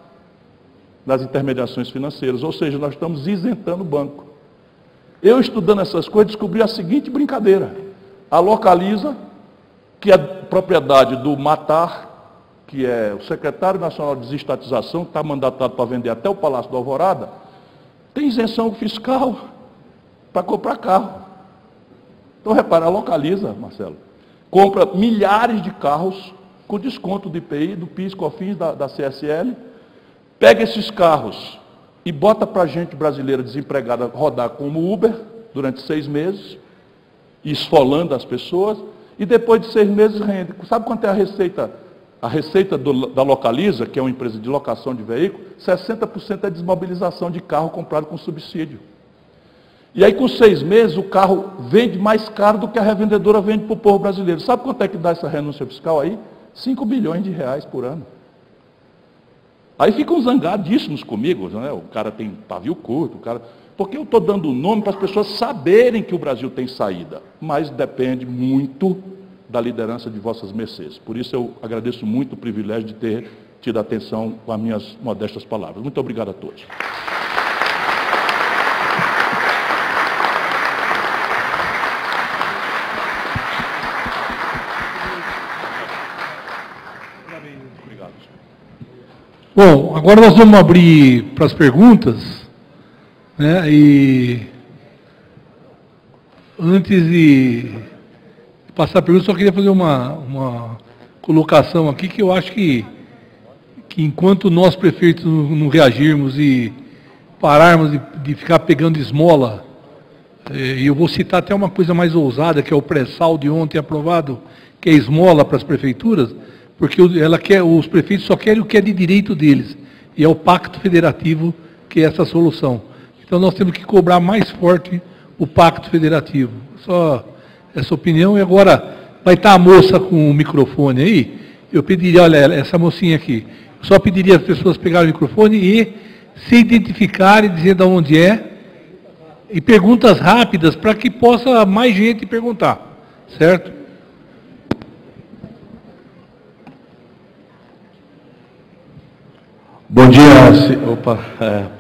nas intermediações financeiras, ou seja, nós estamos isentando o banco. Eu, estudando essas coisas, descobri a seguinte brincadeira. A Localiza, que é propriedade do Matar, que é o secretário nacional de desestatização, que está mandatado para vender até o Palácio do Alvorada, tem isenção fiscal para comprar carro. Então, repara, a Localiza, Marcelo, compra milhares de carros com desconto do IPI, do PIS, COFINS, da CSL, pega esses carros e bota para a gente brasileira desempregada rodar como Uber durante 6 meses, esfolando as pessoas, e depois de 6 meses rende. Sabe quanto é a receita? A receita da Localiza, que é uma empresa de locação de veículo, 60% é desmobilização de carro comprado com subsídio. E aí com 6 meses o carro vende mais caro do que a revendedora vende para o povo brasileiro. Sabe quanto é que dá essa renúncia fiscal aí? 5 bilhões de reais por ano. Aí ficam zangadíssimos comigo, né? O cara tem pavio curto, porque eu estou dando o nome para as pessoas saberem que o Brasil tem saída, mas depende muito da liderança de vossas mercês. Por isso eu agradeço muito o privilégio de ter tido atenção com as minhas modestas palavras. Muito obrigado a todos. Bom, agora nós vamos abrir para as perguntas, né? E antes de passar a pergunta, só queria fazer uma colocação aqui, que eu acho que enquanto nós prefeitos não reagirmos e pararmos de ficar pegando esmola, e eu vou citar até uma coisa mais ousada, que é o pré-sal de ontem aprovado, que é esmola para as prefeituras, porque os prefeitos só querem o que é de direito deles, e é o pacto federativo que é essa solução. Então nós temos que cobrar mais forte o pacto federativo. Só essa opinião. E agora vai estar a moça com o microfone aí, eu pediria, olha, essa mocinha aqui, eu só pediria às pessoas pegarem o microfone e se identificarem, dizendo onde é, e perguntas rápidas, para que possa mais gente perguntar, certo? Bom dia,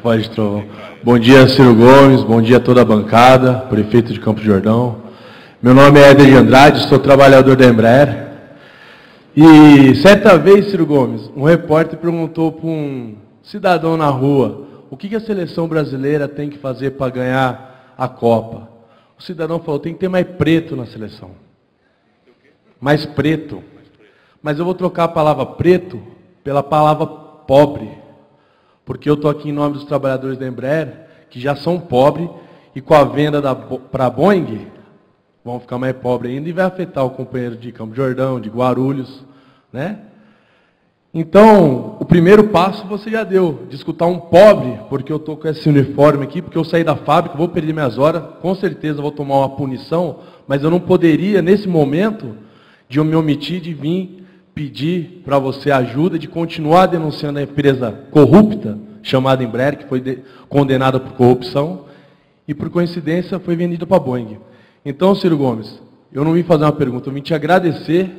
pode trovão. Bom dia, Ciro Gomes, bom dia a toda a bancada, prefeito de Campos do Jordão. Meu nome é Éder de Andrade, sou trabalhador da Embraer. E certa vez, Ciro Gomes, um repórter perguntou para um cidadão na rua, o que a seleção brasileira tem que fazer para ganhar a Copa? O cidadão falou, tem que ter mais preto na seleção. Mais preto. Mas eu vou trocar a palavra preto pela palavra pobre. Porque eu estou aqui em nome dos trabalhadores da Embraer, que já são pobres, e com a venda para a Boeing, vão ficar mais pobres ainda, e vai afetar o companheiro de Campos do Jordão, de Guarulhos, né? Então, o primeiro passo você já deu, de escutar um pobre, porque eu estou com esse uniforme aqui, porque eu saí da fábrica, vou perder minhas horas, com certeza vou tomar uma punição, mas eu não poderia, nesse momento, de eu me omitir de vir pedir para você ajuda, de continuar denunciando a empresa corrupta, chamada Embraer, que foi condenada por corrupção, e por coincidência foi vendida para a Boeing. Então, Ciro Gomes, eu não vim fazer uma pergunta, eu vim te agradecer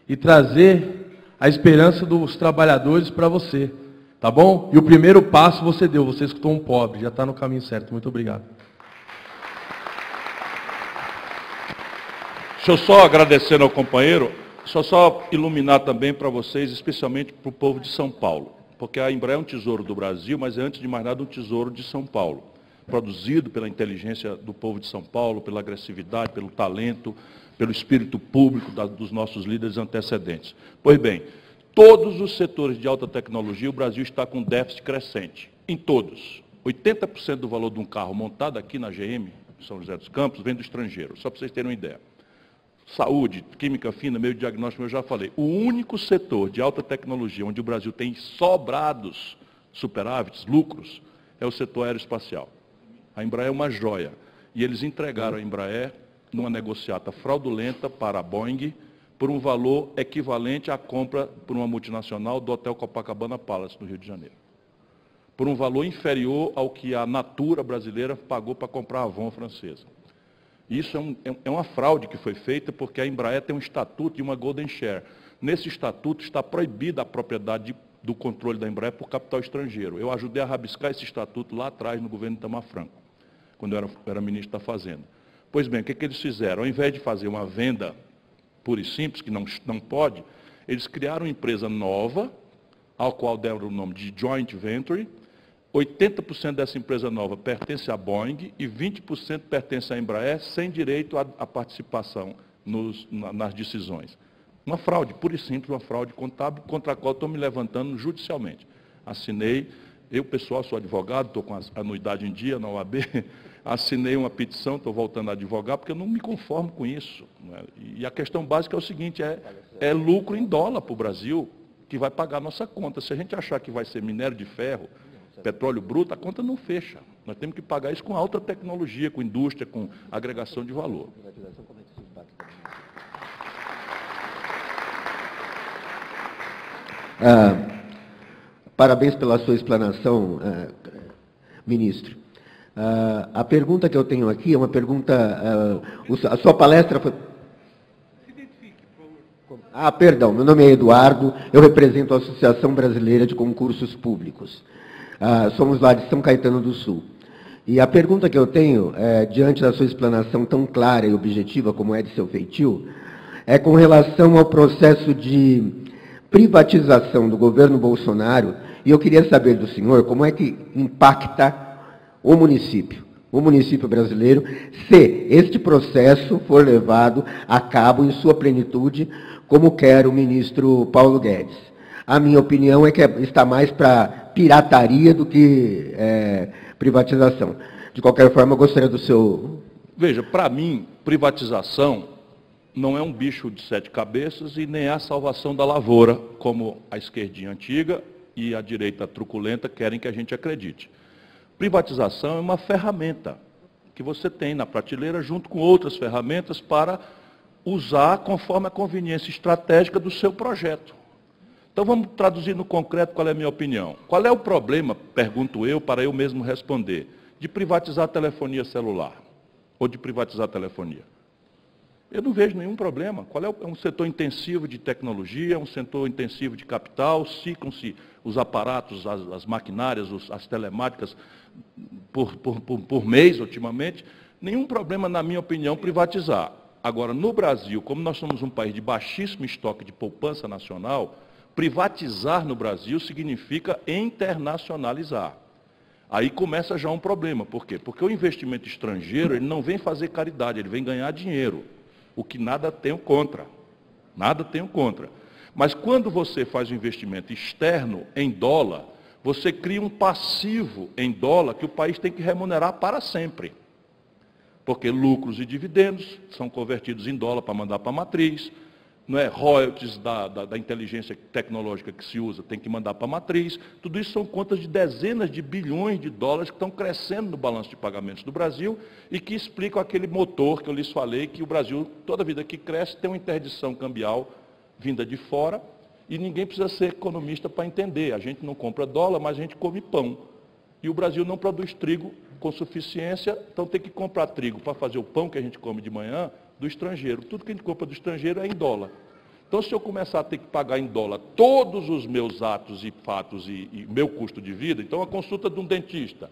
e trazer a esperança dos trabalhadores para você, tá bom? E o primeiro passo você deu, você escutou um pobre, já está no caminho certo. Muito obrigado. Deixa eu só agradecer ao companheiro, deixa eu só iluminar também para vocês, especialmente para o povo de São Paulo, porque a Embraer é um tesouro do Brasil, mas é antes de mais nada um tesouro de São Paulo, produzido pela inteligência do povo de São Paulo, pela agressividade, pelo talento, pelo espírito público dos nossos líderes antecedentes. Pois bem, todos os setores de alta tecnologia, o Brasil está com déficit crescente, em todos. 80% do valor de um carro montado aqui na GM, São José dos Campos, vem do estrangeiro, só para vocês terem uma ideia. Saúde, química fina, meio diagnóstico, eu já falei. O único setor de alta tecnologia onde o Brasil tem sobrados superávites, lucros, é o setor aeroespacial. A Embraer é uma joia. E eles entregaram a Embraer numa negociata fraudulenta para a Boeing por um valor equivalente à compra por uma multinacional do Hotel Copacabana Palace, no Rio de Janeiro. Por um valor inferior ao que a Natura brasileira pagou para comprar a Avon francesa. Isso é uma fraude que foi feita porque a Embraer tem um estatuto de uma Golden Share. Nesse estatuto está proibida a propriedade do controle da Embraer por capital estrangeiro. Eu ajudei a rabiscar esse estatuto lá atrás no governo Itamar Franco, quando eu era ministro da Fazenda. Pois bem, o que eles fizeram? Ao invés de fazer uma venda pura e simples, que não pode, eles criaram uma empresa nova, ao qual deram o nome de Joint Venture. 80% dessa empresa nova pertence à Boeing e 20% pertence à Embraer, sem direito à participação nas decisões. Uma fraude, pura e simples, uma fraude contábil, contra a qual estou me levantando judicialmente. Assinei, eu pessoal sou advogado, estou com a anuidade em dia na OAB, assinei uma petição, estou voltando a advogar, porque eu não me conformo com isso. Né? E a questão básica é o seguinte, é lucro em dólar para o Brasil, que vai pagar a nossa conta. Se a gente achar que vai ser minério de ferro, petróleo bruto, a conta não fecha. Nós temos que pagar isso com alta tecnologia, com indústria, com agregação de valor. Parabéns pela sua explanação, ministro. A pergunta que eu tenho aqui é uma pergunta... a sua palestra foi... perdão, meu nome é Eduardo, eu represento a Associação Brasileira de Concursos Públicos. Somos lá de São Caetano do Sul. E a pergunta que eu tenho, diante da sua explanação tão clara e objetiva como é de seu feitio, é com relação ao processo de privatização do governo Bolsonaro, e eu queria saber do senhor como é que impacta o município brasileiro, se este processo for levado a cabo em sua plenitude, como quer o ministro Paulo Guedes. A minha opinião é que está mais para pirataria do que privatização. De qualquer forma, eu gostaria do seu... Veja, para mim, privatização não é um bicho de 7 cabeças e nem é a salvação da lavoura, como a esquerdinha antiga e a direita truculenta querem que a gente acredite. Privatização é uma ferramenta que você tem na prateleira junto com outras ferramentas para usar conforme a conveniência estratégica do seu projeto. Então vamos traduzir no concreto qual é a minha opinião. Qual é o problema, pergunto eu, para eu mesmo responder, de privatizar a telefonia celular ou de privatizar a telefonia? Eu não vejo nenhum problema. É um setor intensivo de tecnologia, é um setor intensivo de capital, ciclam-se os aparatos, as maquinárias, as telemáticas por mês, ultimamente. Nenhum problema, na minha opinião, privatizar. Agora, no Brasil, como nós somos um país de baixíssimo estoque de poupança nacional, privatizar no Brasil significa internacionalizar. Aí começa já um problema. Por quê? Porque o investimento estrangeiro ele não vem fazer caridade, ele vem ganhar dinheiro. O que nada tenho contra. Nada tenho contra. Mas quando você faz um investimento externo em dólar, você cria um passivo em dólar que o país tem que remunerar para sempre. Porque lucros e dividendos são convertidos em dólar para mandar para a matriz, não é? Royalties da inteligência tecnológica que se usa tem que mandar para a matriz. Tudo isso são contas de dezenas de bilhões de dólares que estão crescendo no balanço de pagamentos do Brasil e que explicam aquele motor que eu lhes falei, que o Brasil, toda vida que cresce, tem uma interdição cambial vinda de fora e ninguém precisa ser economista para entender. A gente não compra dólar, mas a gente come pão. E o Brasil não produz trigo com suficiência, então tem que comprar trigo para fazer o pão que a gente come de manhã do estrangeiro. Tudo que a gente compra do estrangeiro é em dólar. Então, se eu começar a ter que pagar em dólar todos os meus atos e fatos e meu custo de vida, então a consulta de um dentista,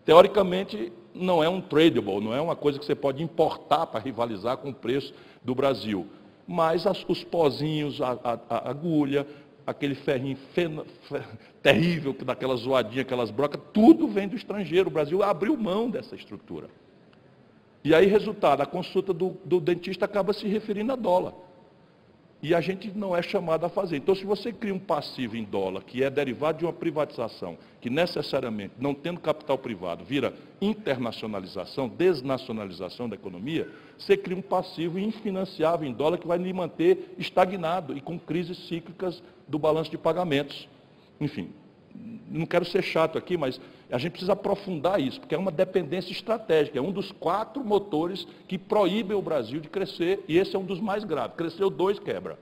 teoricamente, não é um tradable, não é uma coisa que você pode importar para rivalizar com o preço do Brasil. Mas os pozinhos, a agulha, aquele ferrinho terrível, daquela zoadinha, aquelas brocas, tudo vem do estrangeiro. O Brasil abriu mão dessa estrutura. E aí, resultado, a consulta do dentista acaba se referindo a dólar. E a gente não é chamado a fazer. Então, se você cria um passivo em dólar, que é derivado de uma privatização, que necessariamente, não tendo capital privado, vira internacionalização, desnacionalização da economia, você cria um passivo infinanciável em dólar que vai lhe manter estagnado e com crises cíclicas do balanço de pagamentos. Enfim, não quero ser chato aqui, mas a gente precisa aprofundar isso, porque é uma dependência estratégica, é um dos 4 motores que proíbem o Brasil de crescer, e esse é um dos mais graves. Cresceu 2, quebra.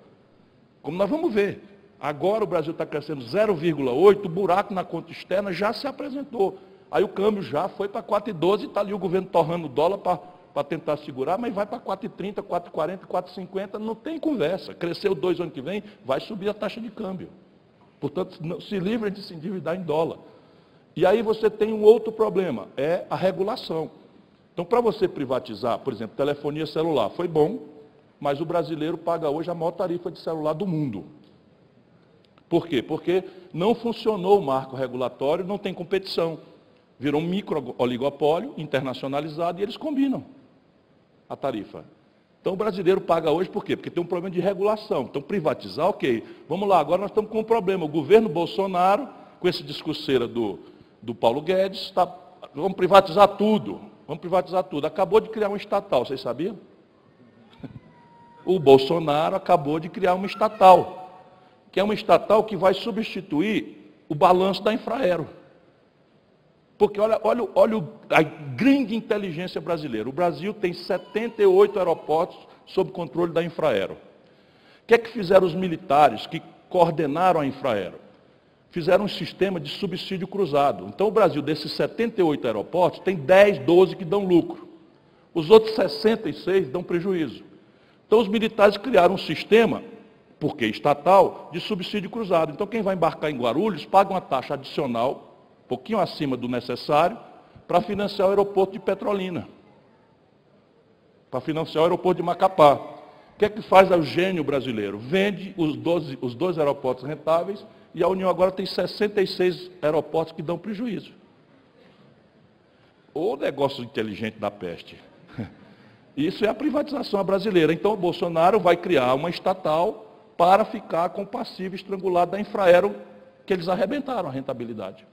Como nós vamos ver, agora o Brasil está crescendo 0,8, o buraco na conta externa já se apresentou. Aí o câmbio já foi para 4,12, está ali o governo torrando o dólar para tentar segurar, mas vai para 4,30, 4,40, 4,50, não tem conversa. Cresceu 2 ano que vem, vai subir a taxa de câmbio. Portanto, se livrem de se endividar em dólar. E aí você tem um outro problema, é a regulação. Então, para você privatizar, por exemplo, telefonia celular, foi bom, mas o brasileiro paga hoje a maior tarifa de celular do mundo. Por quê? Porque não funcionou o marco regulatório, não tem competição. Virou um micro-oligopólio internacionalizado e eles combinam a tarifa. Então, o brasileiro paga hoje por quê? Porque tem um problema de regulação. Então, privatizar, ok. Vamos lá, agora nós estamos com um problema. O governo Bolsonaro, com esse discurseira do Paulo Guedes, vamos privatizar tudo. Vamos privatizar tudo. Acabou de criar uma estatal, vocês sabiam? O Bolsonaro acabou de criar uma estatal, que é uma estatal que vai substituir o balanço da Infraero. Porque olha a grande inteligência brasileira. O Brasil tem 78 aeroportos sob controle da Infraero. O que é que fizeram os militares que coordenaram a Infraero? Fizeram um sistema de subsídio cruzado. Então o Brasil, desses 78 aeroportos, tem 10, 12 que dão lucro. Os outros 66 dão prejuízo. Então os militares criaram um sistema, porque estatal, de subsídio cruzado. Então quem vai embarcar em Guarulhos paga uma taxa adicional, um pouquinho acima do necessário, para financiar o aeroporto de Petrolina, para financiar o aeroporto de Macapá. O que é que faz o gênio brasileiro? Vende os 12 aeroportos rentáveis e a União agora tem 66 aeroportos que dão prejuízo. O negócio inteligente da peste. Isso é a privatização brasileira. Então o Bolsonaro vai criar uma estatal para ficar com o passivo estrangulado da Infraero, que eles arrebentaram a rentabilidade.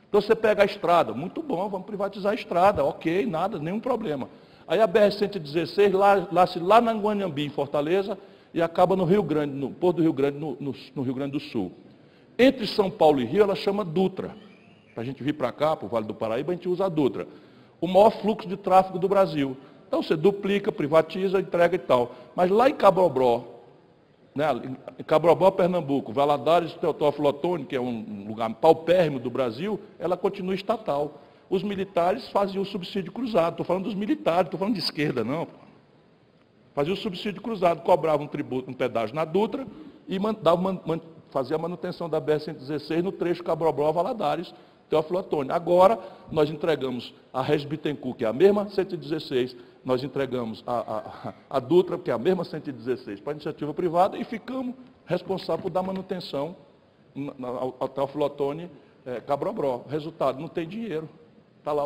Então você pega a estrada, muito bom, vamos privatizar a estrada, ok, nada, nenhum problema. Aí a BR-116, lá na Guanhambi, em Fortaleza, e acaba no Rio Grande, no Porto do Rio Grande, no Rio Grande do Sul. Entre São Paulo e Rio, ela chama Dutra. Para a gente vir para cá, para o Vale do Paraíba, a gente usa a Dutra. O maior fluxo de tráfego do Brasil. Então você duplica, privatiza, entrega e tal. Mas lá em Cabrobó, né, em Cabrobó, Pernambuco, Valadares, Teotófilo Otoni, que é um lugar paupérrimo do Brasil, ela continua estatal. Os militares faziam o subsídio cruzado. Estou falando dos militares, estou falando de esquerda, não. Faziam o subsídio cruzado, cobravam um tributo, um pedágio na Dutra e fazia a manutenção da BR-116 no trecho Cabrobó-Valadares, Teófilo Otoni. Agora, nós entregamos a Regis Bittencourt, que é a mesma 116, nós entregamos a Dutra, que é a mesma 116, para a iniciativa privada, e ficamos responsáveis por dar manutenção ao Teófilo Otoni Cabrobró. Resultado, não tem dinheiro. Está lá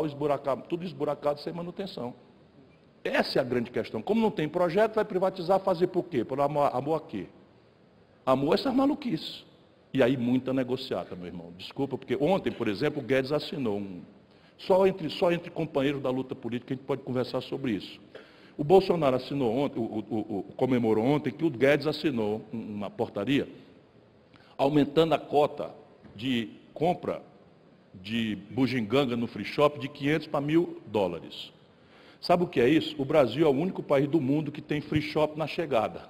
tudo esburacado, sem manutenção. Essa é a grande questão. Como não tem projeto, vai privatizar, fazer por quê? Por amor a quê? Amor essas maluquices. E aí muita negociata, meu irmão. Desculpa, porque ontem, por exemplo, o Guedes assinou Só entre companheiros da luta política a gente pode conversar sobre isso. O Bolsonaro assinou ontem, comemorou ontem que o Guedes assinou uma portaria aumentando a cota de compra de bugiganga no free shop de 500 para $1.000. Sabe o que é isso? O Brasil é o único país do mundo que tem free shop na chegada.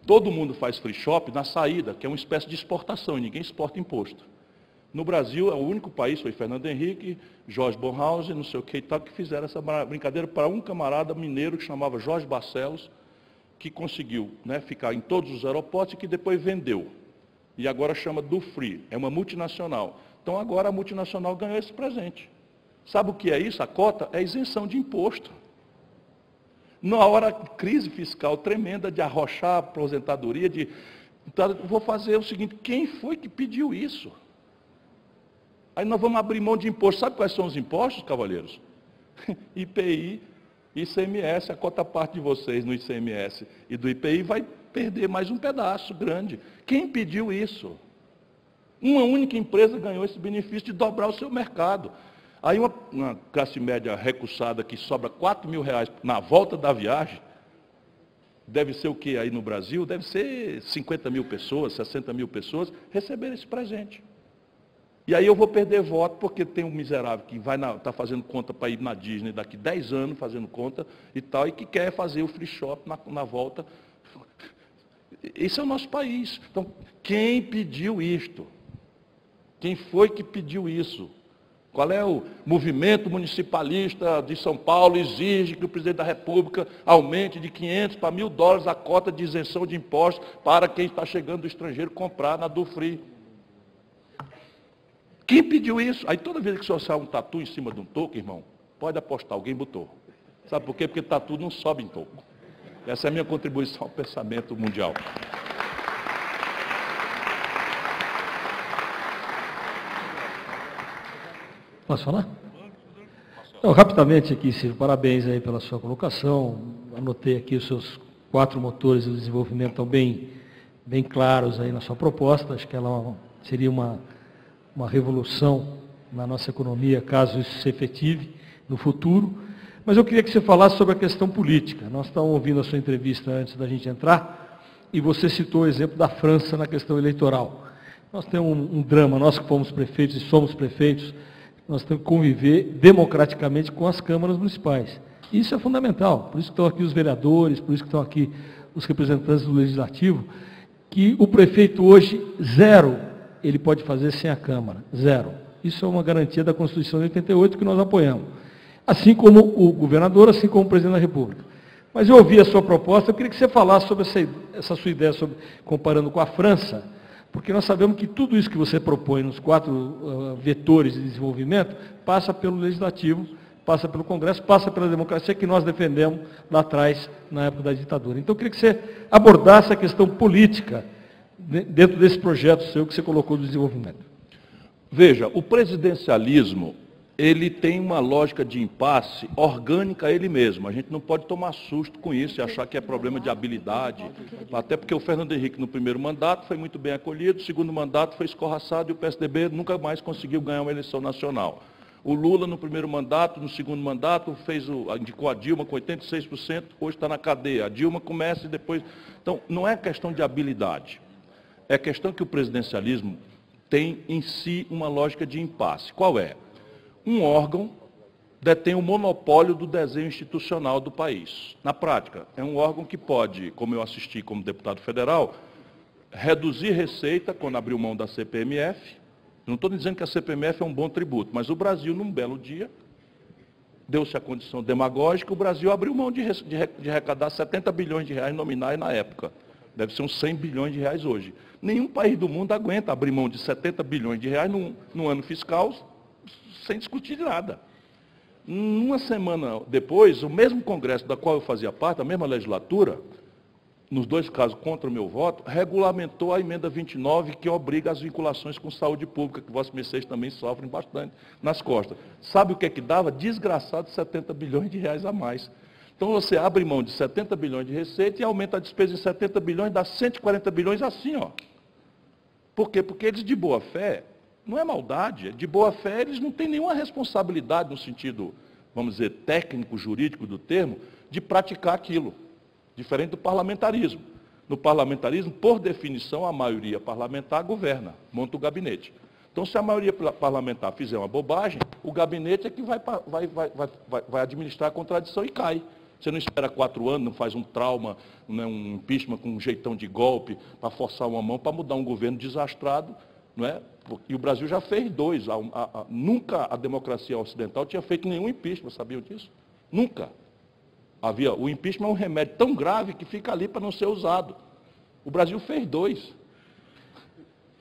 Todo mundo faz free shop na saída, que é uma espécie de exportação, e ninguém exporta imposto. No Brasil, é o único país, foi Fernando Henrique, Jorge Bornhausen, não sei o que e tal, que fizeram essa brincadeira para um camarada mineiro que chamava Jorge Barcelos, que conseguiu, né, ficar em todos os aeroportos e que depois vendeu. E agora chama Dufry, é uma multinacional. Então agora a multinacional ganhou esse presente. Sabe o que é isso? A cota é isenção de imposto. Na hora de crise fiscal tremenda, de arrochar a aposentadoria, então, vou fazer o seguinte, quem foi que pediu isso? Aí nós vamos abrir mão de imposto. Sabe quais são os impostos, cavalheiros? IPI, ICMS, a cota parte de vocês no ICMS e do IPI vai perder mais um pedaço grande. Quem pediu isso? Uma única empresa ganhou esse benefício de dobrar o seu mercado. Aí uma classe média recursada que sobra R$4.000 na volta da viagem, deve ser o que aí no Brasil? Deve ser 50 mil pessoas, 60 mil pessoas, receberam esse presente. E aí eu vou perder voto porque tem um miserável que está fazendo conta para ir na Disney daqui 10 anos, fazendo conta e tal, e que quer fazer o free shop na volta. Esse é o nosso país. Então, quem pediu isto? Quem foi que pediu isso? Qual é o movimento municipalista de São Paulo exige que o presidente da República aumente de 500 para $1.000 a cota de isenção de impostos para quem está chegando do estrangeiro comprar na Dufry? Quem pediu isso? Aí toda vez que o senhor sai um tatu em cima de um toco, irmão, pode apostar, alguém botou. Sabe por quê? Porque tatu não sobe em toco. Essa é a minha contribuição ao pensamento mundial. Posso falar? Então, rapidamente aqui, Ciro, parabéns aí pela sua colocação. Anotei aqui os seus 4 motores do desenvolvimento estão bem claros aí na sua proposta. Acho que ela seria uma revolução na nossa economia, caso isso se efetive no futuro. Mas eu queria que você falasse sobre a questão política. Nós estávamos ouvindo a sua entrevista antes da gente entrar, e você citou o exemplo da França na questão eleitoral. Nós temos um drama, nós que fomos prefeitos e somos prefeitos, nós temos que conviver democraticamente com as câmaras municipais. Isso é fundamental, por isso que estão aqui os vereadores, por isso que estão aqui os representantes do Legislativo, que o prefeito hoje, zero, ele pode fazer sem a Câmara, zero. Isso é uma garantia da Constituição de 88 que nós apoiamos. Assim como o governador, assim como o presidente da República. Mas eu ouvi a sua proposta, eu queria que você falasse sobre essa sua ideia, comparando com a França, porque nós sabemos que tudo isso que você propõe nos 4 vetores de desenvolvimento passa pelo Legislativo, passa pelo Congresso, passa pela democracia que nós defendemos lá atrás, na época da ditadura. Então eu queria que você abordasse a questão política dentro desse projeto seu que você colocou do desenvolvimento. Veja, o presidencialismo, ele tem uma lógica de impasse orgânica a ele mesmo. A gente não pode tomar susto com isso e achar que é problema de habilidade. Até porque o Fernando Henrique, no primeiro mandato, foi muito bem acolhido, no segundo mandato foi escorraçado e o PSDB nunca mais conseguiu ganhar uma eleição nacional. O Lula, no primeiro mandato, no segundo mandato, indicou a Dilma com 86%, hoje está na cadeia. A Dilma começa e depois... Então, não é questão de habilidade. É questão que o presidencialismo tem em si uma lógica de impasse. Qual é? Um órgão detém o monopólio do desenho institucional do país. Na prática, é um órgão que pode, como eu assisti como deputado federal, reduzir receita quando abriu mão da CPMF. Não estou dizendo que a CPMF é um bom tributo, mas o Brasil, num belo dia, deu-se a condição demagógica, o Brasil abriu mão de arrecadar 70 bilhões de reais nominais na época. Deve ser uns 100 bilhões de reais hoje. Nenhum país do mundo aguenta abrir mão de 70 bilhões de reais num ano fiscal sem discutir de nada. Uma semana depois, o mesmo Congresso da qual eu fazia parte, a mesma legislatura, nos dois casos contra o meu voto, regulamentou a emenda 29, que obriga as vinculações com saúde pública, que Vossa Mercês também sofrem bastante nas costas. Sabe o que é que dava? Desgraçado 70 bilhões de reais a mais. Então você abre mão de 70 bilhões de receita e aumenta a despesa em 70 bilhões, dá 140 bilhões assim, ó. Por quê? Porque eles de boa fé, não é maldade, de boa fé eles não têm nenhuma responsabilidade no sentido, vamos dizer, técnico, jurídico do termo, de praticar aquilo. Diferente do parlamentarismo. No parlamentarismo, por definição, a maioria parlamentar governa, monta o gabinete. Então, se a maioria parlamentar fizer uma bobagem, o gabinete é que vai administrar a contradição e cai. Você não espera 4 anos, não faz um trauma, né, um impeachment com um jeitão de golpe, para forçar uma mão, para mudar um governo desastrado. Não é? E o Brasil já fez 2. Nunca a democracia ocidental tinha feito nenhum impeachment, sabiam disso? Nunca. O impeachment é um remédio tão grave que fica ali para não ser usado. O Brasil fez 2.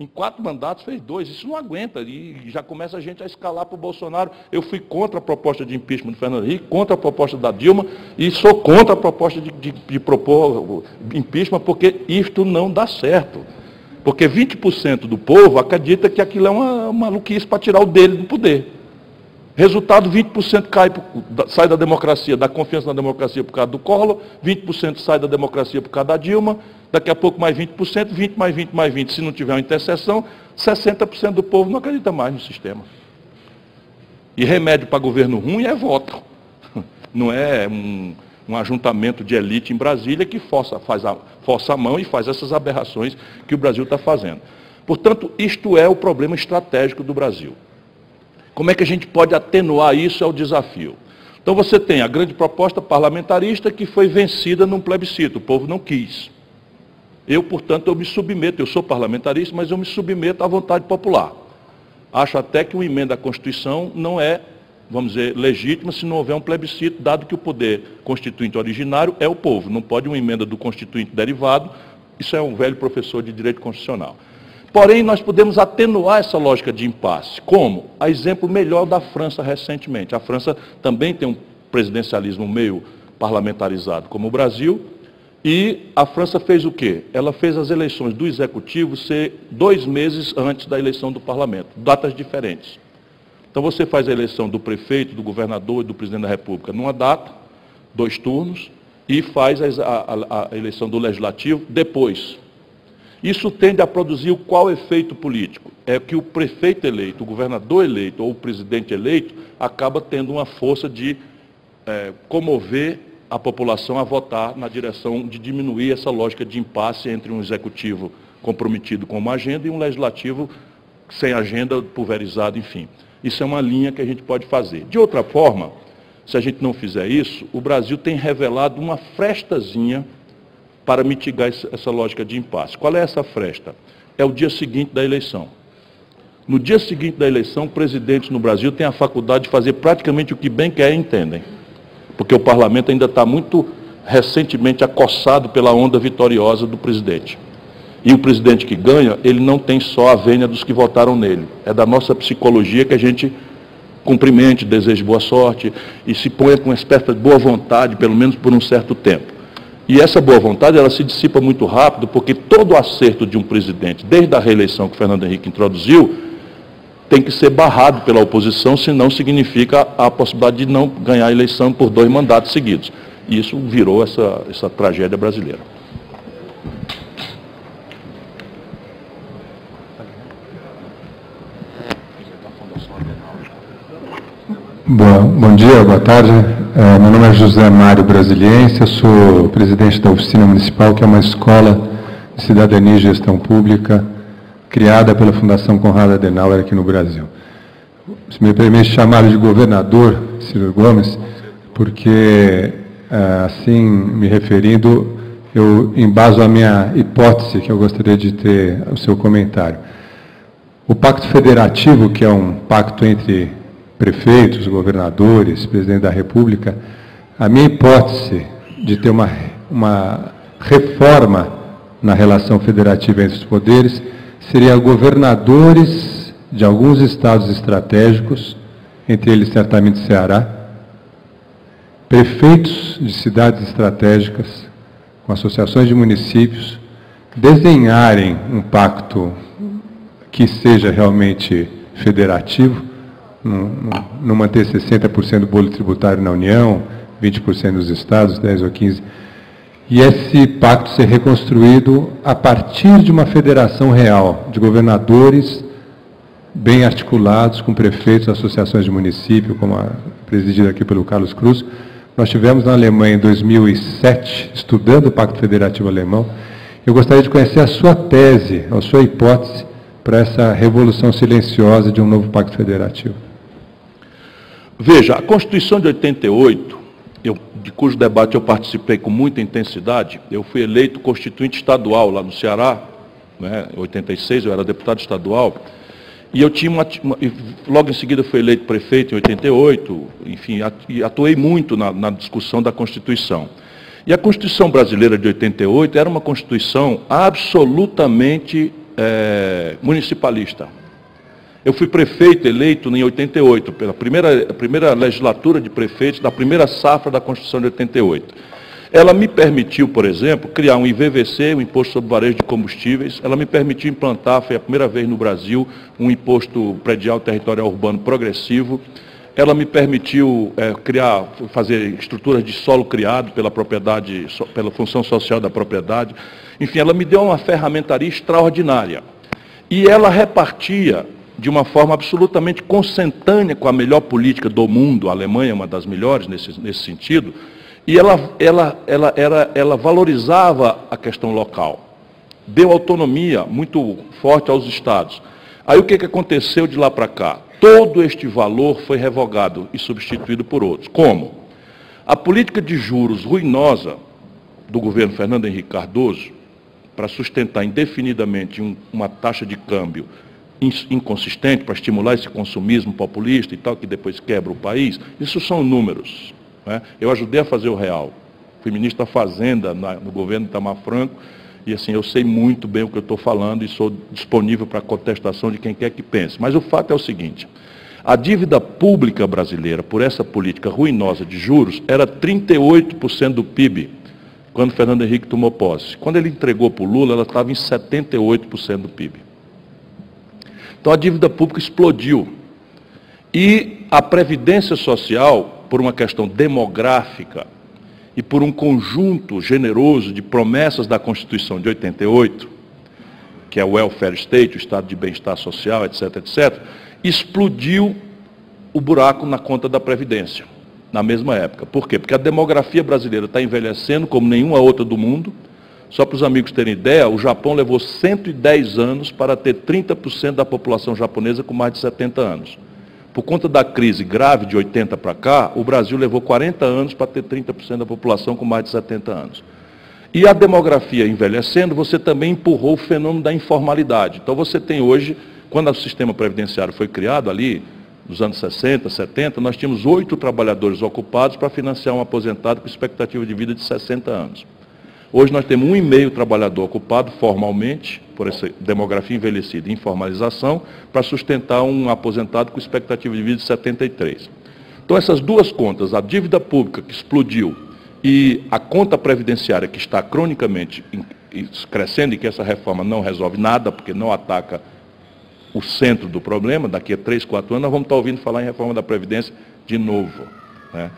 Em 4 mandatos fez 2. Isso não aguenta. E já começa a gente a escalar para o Bolsonaro. Eu fui contra a proposta de impeachment do Fernando Henrique, contra a proposta da Dilma, e sou contra a proposta de propor impeachment, porque isto não dá certo. Porque 20% do povo acredita que aquilo é uma maluquice para tirar o dele do poder. Resultado, 20% sai da democracia, da confiança na democracia por causa do Collor, 20% sai da democracia por causa da Dilma, daqui a pouco mais 20%, 20 mais 20 mais 20, se não tiver uma interseção, 60% do povo não acredita mais no sistema. E remédio para governo ruim é voto. Não é um ajuntamento de elite em Brasília que força a mão e faz essas aberrações que o Brasil está fazendo. Portanto, isto é o problema estratégico do Brasil. Como é que a gente pode atenuar isso? É o desafio. Então você tem a grande proposta parlamentarista que foi vencida num plebiscito, o povo não quis. Portanto, eu me submeto, eu sou parlamentarista, mas eu me submeto à vontade popular. Acho até que uma emenda à Constituição não é, vamos dizer, legítima se não houver um plebiscito, dado que o poder constituinte originário é o povo. Não pode uma emenda do constituinte derivado, isso é um velho professor de direito constitucional. Porém, nós podemos atenuar essa lógica de impasse. Como? A exemplo melhor da França recentemente. A França também tem um presidencialismo meio parlamentarizado como o Brasil. E a França fez o quê? Ela fez as eleições do executivo ser 2 meses antes da eleição do parlamento. Datas diferentes. Então você faz a eleição do prefeito, do governador e do presidente da República numa data, 2 turnos, e faz a eleição do legislativo depois. Isso tende a produzir qual efeito político? É que o prefeito eleito, o governador eleito ou o presidente eleito acaba tendo uma força de comover a população a votar na direção de diminuir essa lógica de impasse entre um executivo comprometido com uma agenda e um legislativo sem agenda, pulverizado, enfim. Isso é uma linha que a gente pode fazer. De outra forma, se a gente não fizer isso, o Brasil tem revelado uma frestazinha para mitigar essa lógica de impasse. Qual é essa fresta? É o dia seguinte da eleição. No dia seguinte da eleição, presidentes no Brasil têm a faculdade de fazer praticamente o que bem quer e entendem. Porque o parlamento ainda está muito recentemente acossado pela onda vitoriosa do presidente. E o presidente que ganha, ele não tem só a vênia dos que votaram nele. É da nossa psicologia que a gente cumprimente, deseje boa sorte e se ponha com uma espécie de boa vontade, pelo menos por um certo tempo. E essa boa vontade, ela se dissipa muito rápido, porque todo o acerto de um presidente, desde a reeleição que o Fernando Henrique introduziu, tem que ser barrado pela oposição, senão significa a possibilidade de não ganhar a eleição por 2 mandatos seguidos. E isso virou essa tragédia brasileira. Bom dia, boa tarde. Meu nome é José Mário Brasiliense, eu sou presidente da Oficina Municipal, que é uma escola de cidadania e gestão pública criada pela Fundação Konrad Adenauer aqui no Brasil. Se me permite chamar de governador, Ciro Gomes, porque, assim, me referindo, eu embaso a minha hipótese, que eu gostaria de ter o seu comentário. O Pacto Federativo, que é um pacto entre prefeitos, governadores, presidente da República, a minha hipótese de ter uma reforma na relação federativa entre os poderes seria governadores de alguns estados estratégicos, entre eles certamente Ceará, prefeitos de cidades estratégicas, com associações de municípios, desenharem um pacto que seja realmente federativo, não manter 60% do bolo tributário na União, 20% nos estados, 10 ou 15%, e esse pacto ser reconstruído a partir de uma federação real, de governadores bem articulados, com prefeitos, associações de município, como a presidida aqui pelo Carlos Cruz. Nós tivemos na Alemanha em 2007, estudando o Pacto Federativo Alemão. Eu gostaria de conhecer a sua tese, a sua hipótese, para essa revolução silenciosa de um novo Pacto Federativo. Veja, a Constituição de 88, de cujo debate eu participei com muita intensidade, eu fui eleito constituinte estadual lá no Ceará, né, em 86, eu era deputado estadual, e eu tinha logo em seguida fui eleito prefeito em 88, enfim, atuei muito na discussão da Constituição. E a Constituição brasileira de 88 era uma Constituição absolutamente municipalista. Eu fui prefeito eleito em 88, pela primeira legislatura de prefeitos, da primeira safra da Constituição de 88. Ela me permitiu, por exemplo, criar um IVVC, um Imposto sobre Varejo de Combustíveis. Ela me permitiu implantar, foi a primeira vez no Brasil, um imposto predial territorial urbano progressivo. Ela me permitiu fazer estruturas de solo criado pela propriedade, pela função social da propriedade. Enfim, ela me deu uma ferramentaria extraordinária. E ela repartia de uma forma absolutamente consentânea com a melhor política do mundo. A Alemanha é uma das melhores nesse sentido. E ela valorizava a questão local. Deu autonomia muito forte aos estados. Aí o que aconteceu de lá para cá? Todo este valor foi revogado e substituído por outros. Como? A política de juros ruinosa do governo Fernando Henrique Cardoso, para sustentar indefinidamente uma taxa de câmbio inconsistente, para estimular esse consumismo populista e tal, que depois quebra o país, isso são números. Né? Eu ajudei a fazer o real. Fui ministro da Fazenda no governo Itamar Franco, e assim, eu sei muito bem o que eu estou falando e sou disponível para a contestação de quem quer que pense. Mas o fato é o seguinte, a dívida pública brasileira, por essa política ruinosa de juros, era 38% do PIB, quando Fernando Henrique tomou posse. Quando ele entregou para o Lula, ela estava em 78% do PIB. Então a dívida pública explodiu. E a Previdência Social, por uma questão demográfica e por um conjunto generoso de promessas da Constituição de 88, que é o welfare state, o estado de bem-estar social, etc., etc., explodiu o buraco na conta da Previdência, na mesma época. Por quê? Porque a demografia brasileira está envelhecendo como nenhuma outra do mundo. Só para os amigos terem ideia, o Japão levou 110 anos para ter 30% da população japonesa com mais de 70 anos. Por conta da crise grave de 80 para cá, o Brasil levou 40 anos para ter 30% da população com mais de 70 anos. E a demografia envelhecendo, você também empurrou o fenômeno da informalidade. Então você tem hoje, quando o sistema previdenciário foi criado ali, nos anos 60, 70, nós tínhamos 8 trabalhadores ocupados para financiar um aposentado com expectativa de vida de 60 anos. Hoje nós temos 1,5 trabalhador ocupado formalmente, por essa demografia envelhecida e informalização, para sustentar um aposentado com expectativa de vida de 73. Então essas duas contas, a dívida pública que explodiu e a conta previdenciária que está cronicamente crescendo e que essa reforma não resolve nada, porque não ataca o centro do problema, daqui a 3, 4 anos nós vamos estar ouvindo falar em reforma da Previdência de novo. Né?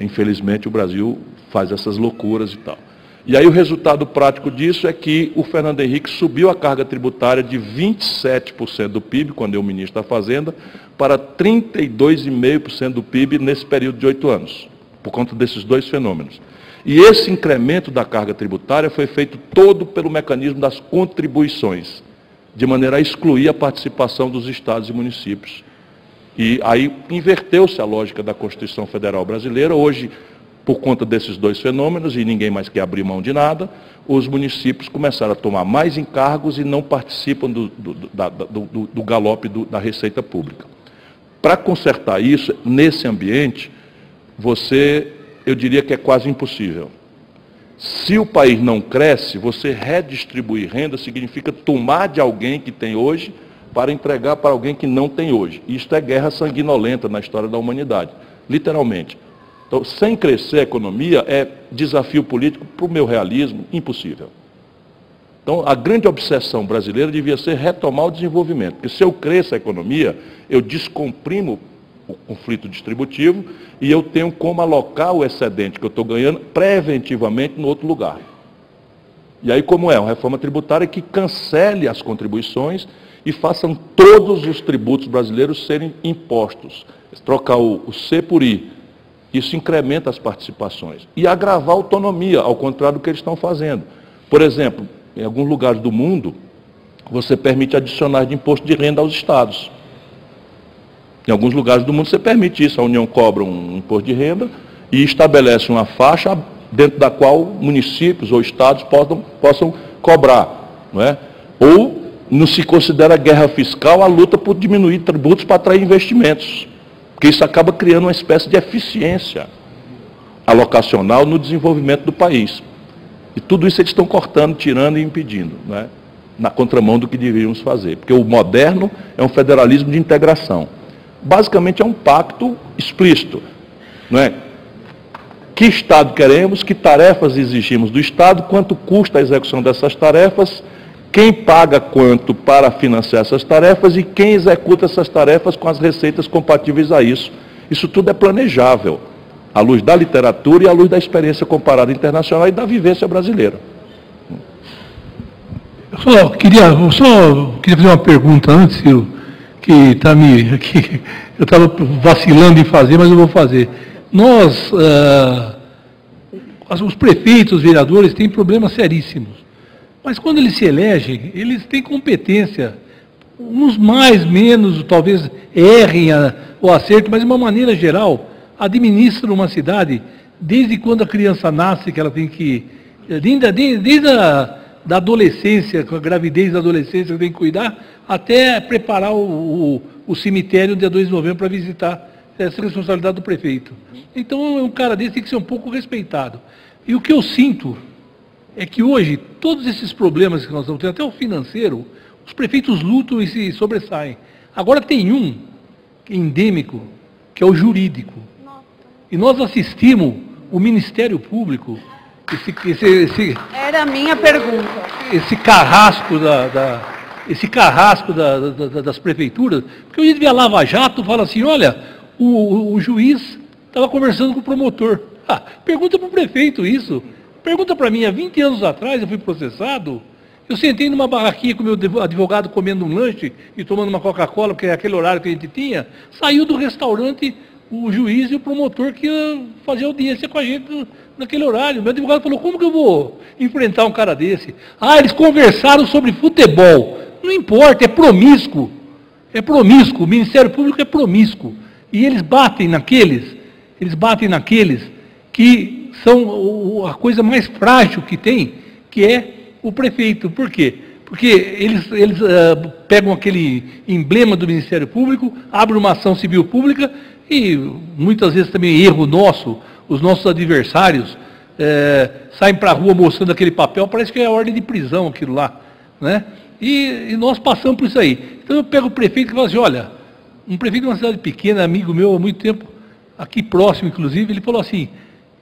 Infelizmente o Brasil faz essas loucuras e tal. E aí o resultado prático disso é que o Fernando Henrique subiu a carga tributária de 27% do PIB, quando eu ministro da Fazenda, para 32,5% do PIB nesse período de 8 anos, por conta desses dois fenômenos. E esse incremento da carga tributária foi feito todo pelo mecanismo das contribuições, de maneira a excluir a participação dos estados e municípios. E aí inverteu-se a lógica da Constituição Federal Brasileira. Hoje, por conta desses dois fenômenos, e ninguém mais quer abrir mão de nada, os municípios começaram a tomar mais encargos e não participam do galope da receita pública. Para consertar isso, nesse ambiente, eu diria que é quase impossível. Se o país não cresce, você redistribuir renda significa tomar de alguém que tem hoje para entregar para alguém que não tem hoje. Isto é guerra sanguinolenta na história da humanidade, literalmente. Então, sem crescer a economia, é desafio político para o meu realismo impossível. Então, a grande obsessão brasileira devia ser retomar o desenvolvimento. Porque se eu cresço a economia, eu descomprimo o conflito distributivo e eu tenho como alocar o excedente que eu estou ganhando preventivamente no outro lugar. E aí, como é? Uma reforma tributária que cancele as contribuições e façam todos os tributos brasileiros serem impostos. Trocar o C por I. Isso incrementa as participações. E agravar a autonomia, ao contrário do que eles estão fazendo. Por exemplo, em alguns lugares do mundo, você permite adicionais de imposto de renda aos estados. Em alguns lugares do mundo você permite isso. A União cobra um imposto de renda e estabelece uma faixa dentro da qual municípios ou estados possam cobrar. Não é? Ou não se considera guerra fiscal a luta por diminuir tributos para atrair investimentos. Porque isso acaba criando uma espécie de eficiência alocacional no desenvolvimento do país. E tudo isso eles estão cortando, tirando e impedindo, não é? Na contramão do que deveríamos fazer. Porque o moderno é um federalismo de integração. Basicamente é um pacto explícito. Não é? Que Estado queremos, que tarefas exigimos do Estado, quanto custa a execução dessas tarefas, quem paga quanto para financiar essas tarefas e quem executa essas tarefas com as receitas compatíveis a isso. Isso tudo é planejável, à luz da literatura e à luz da experiência comparada internacional e da vivência brasileira. Eu só queria fazer uma pergunta antes, Ciro, que eu estava vacilando em fazer, mas eu vou fazer. Nós, os prefeitos, os vereadores, têm problemas seríssimos. Mas quando eles se elegem, eles têm competência. Uns mais, menos, talvez errem ou acertem, mas de uma maneira geral, administram uma cidade desde quando a criança nasce, que ela tem que... Desde a adolescência, com a gravidez da adolescência, que tem que cuidar, até preparar o cemitério dia 2 de novembro para visitar. Essa é a responsabilidade do prefeito. Então, um cara desse tem que ser um pouco respeitado. E o que eu sinto é que hoje, todos esses problemas que nós estamos tendo, até o financeiro, os prefeitos lutam e se sobressaem. Agora tem um endêmico, que é o jurídico. E nós assistimos o Ministério Público, Era a minha pergunta. Esse carrasco das prefeituras, porque eu ia ver a Lava Jato e fala assim, olha, o juiz estava conversando com o promotor. Pergunta para o prefeito isso. Pergunta para mim, há 20 anos atrás eu fui processado, eu sentei numa barraquinha com o meu advogado comendo um lanche e tomando uma Coca-Cola, que é aquele horário que a gente tinha, saiu do restaurante o juiz e o promotor que ia fazer audiência com a gente naquele horário. Meu advogado falou, como que eu vou enfrentar um cara desse? Eles conversaram sobre futebol. Não importa, é promíscuo. É promíscuo, o Ministério Público é promíscuo. E eles batem naqueles que são a coisa mais frágil que tem, que é o prefeito. Por quê? Porque eles pegam aquele emblema do Ministério Público, abrem uma ação civil pública e muitas vezes também erro nosso, os nossos adversários saem para a rua mostrando aquele papel, parece que é a ordem de prisão aquilo lá, né? E nós passamos por isso aí. Então eu pego o prefeito e falo assim, olha, um prefeito de uma cidade pequena, amigo meu há muito tempo, aqui próximo inclusive, ele falou assim,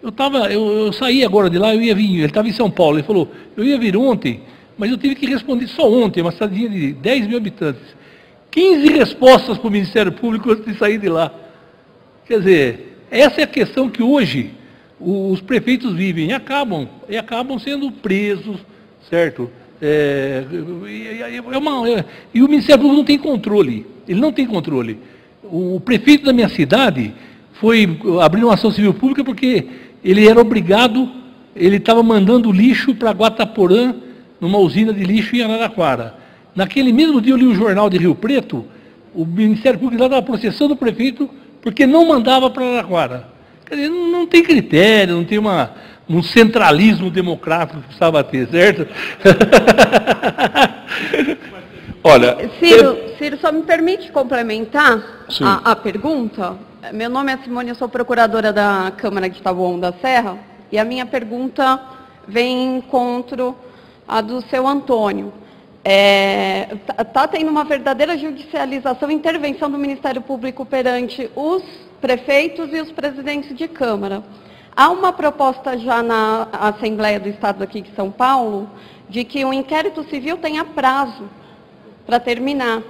eu saí agora de lá, eu ia vir, ele estava em São Paulo, ele falou, eu ia vir ontem, mas eu tive que responder só ontem, uma cidadinha de 10 mil habitantes, 15 respostas para o Ministério Público antes de sair de lá. Quer dizer, essa é a questão que hoje os prefeitos vivem e acabam sendo presos, certo? E o Ministério Público não tem controle, ele não tem controle. O prefeito da minha cidade foi abrir uma ação civil pública porque ele era obrigado, ele estava mandando lixo para Guataporã, numa usina de lixo em Araraquara. Naquele mesmo dia eu li o jornal de Rio Preto, o Ministério Público estava processando o prefeito porque não mandava para Araraquara. Quer dizer, não tem critério, não tem um centralismo democrático que precisava ter, certo? Olha, Ciro, só me permite complementar a pergunta? Meu nome é Simone, eu sou procuradora da Câmara de Taboão da Serra, e a minha pergunta vem em encontro à do seu Antônio. Está tendo uma verdadeira judicialização e intervenção do Ministério Público perante os prefeitos e os presidentes de Câmara. Há uma proposta já na Assembleia do Estado aqui de São Paulo, de que o inquérito civil tenha prazo para terminar.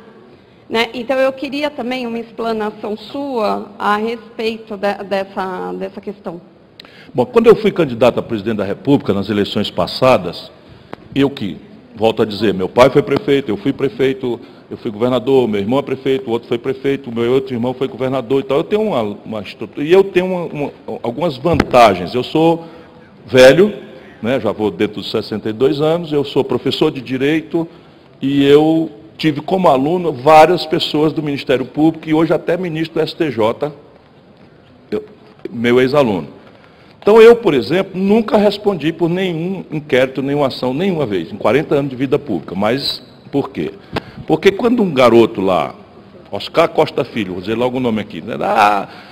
Né? Então, eu queria também uma explanação sua a respeito dessa questão. Bom, quando eu fui candidato a presidente da República nas eleições passadas, volto a dizer, meu pai foi prefeito, eu fui prefeito, eu fui governador, meu irmão é prefeito, o outro foi prefeito, o meu outro irmão foi governador e tal. Eu tenho uma estrutura, e eu tenho algumas vantagens. Eu sou velho, né, já vou dentro dos 62 anos, eu sou professor de Direito e eu tive como aluno várias pessoas do Ministério Público e hoje até ministro do STJ, meu ex-aluno. Então eu, por exemplo, nunca respondi por nenhum inquérito, nenhuma ação, nenhuma vez, em 40 anos de vida pública. Mas por quê? Porque quando um garoto lá, Oscar Costa Filho, vou dizer logo o nome aqui, né?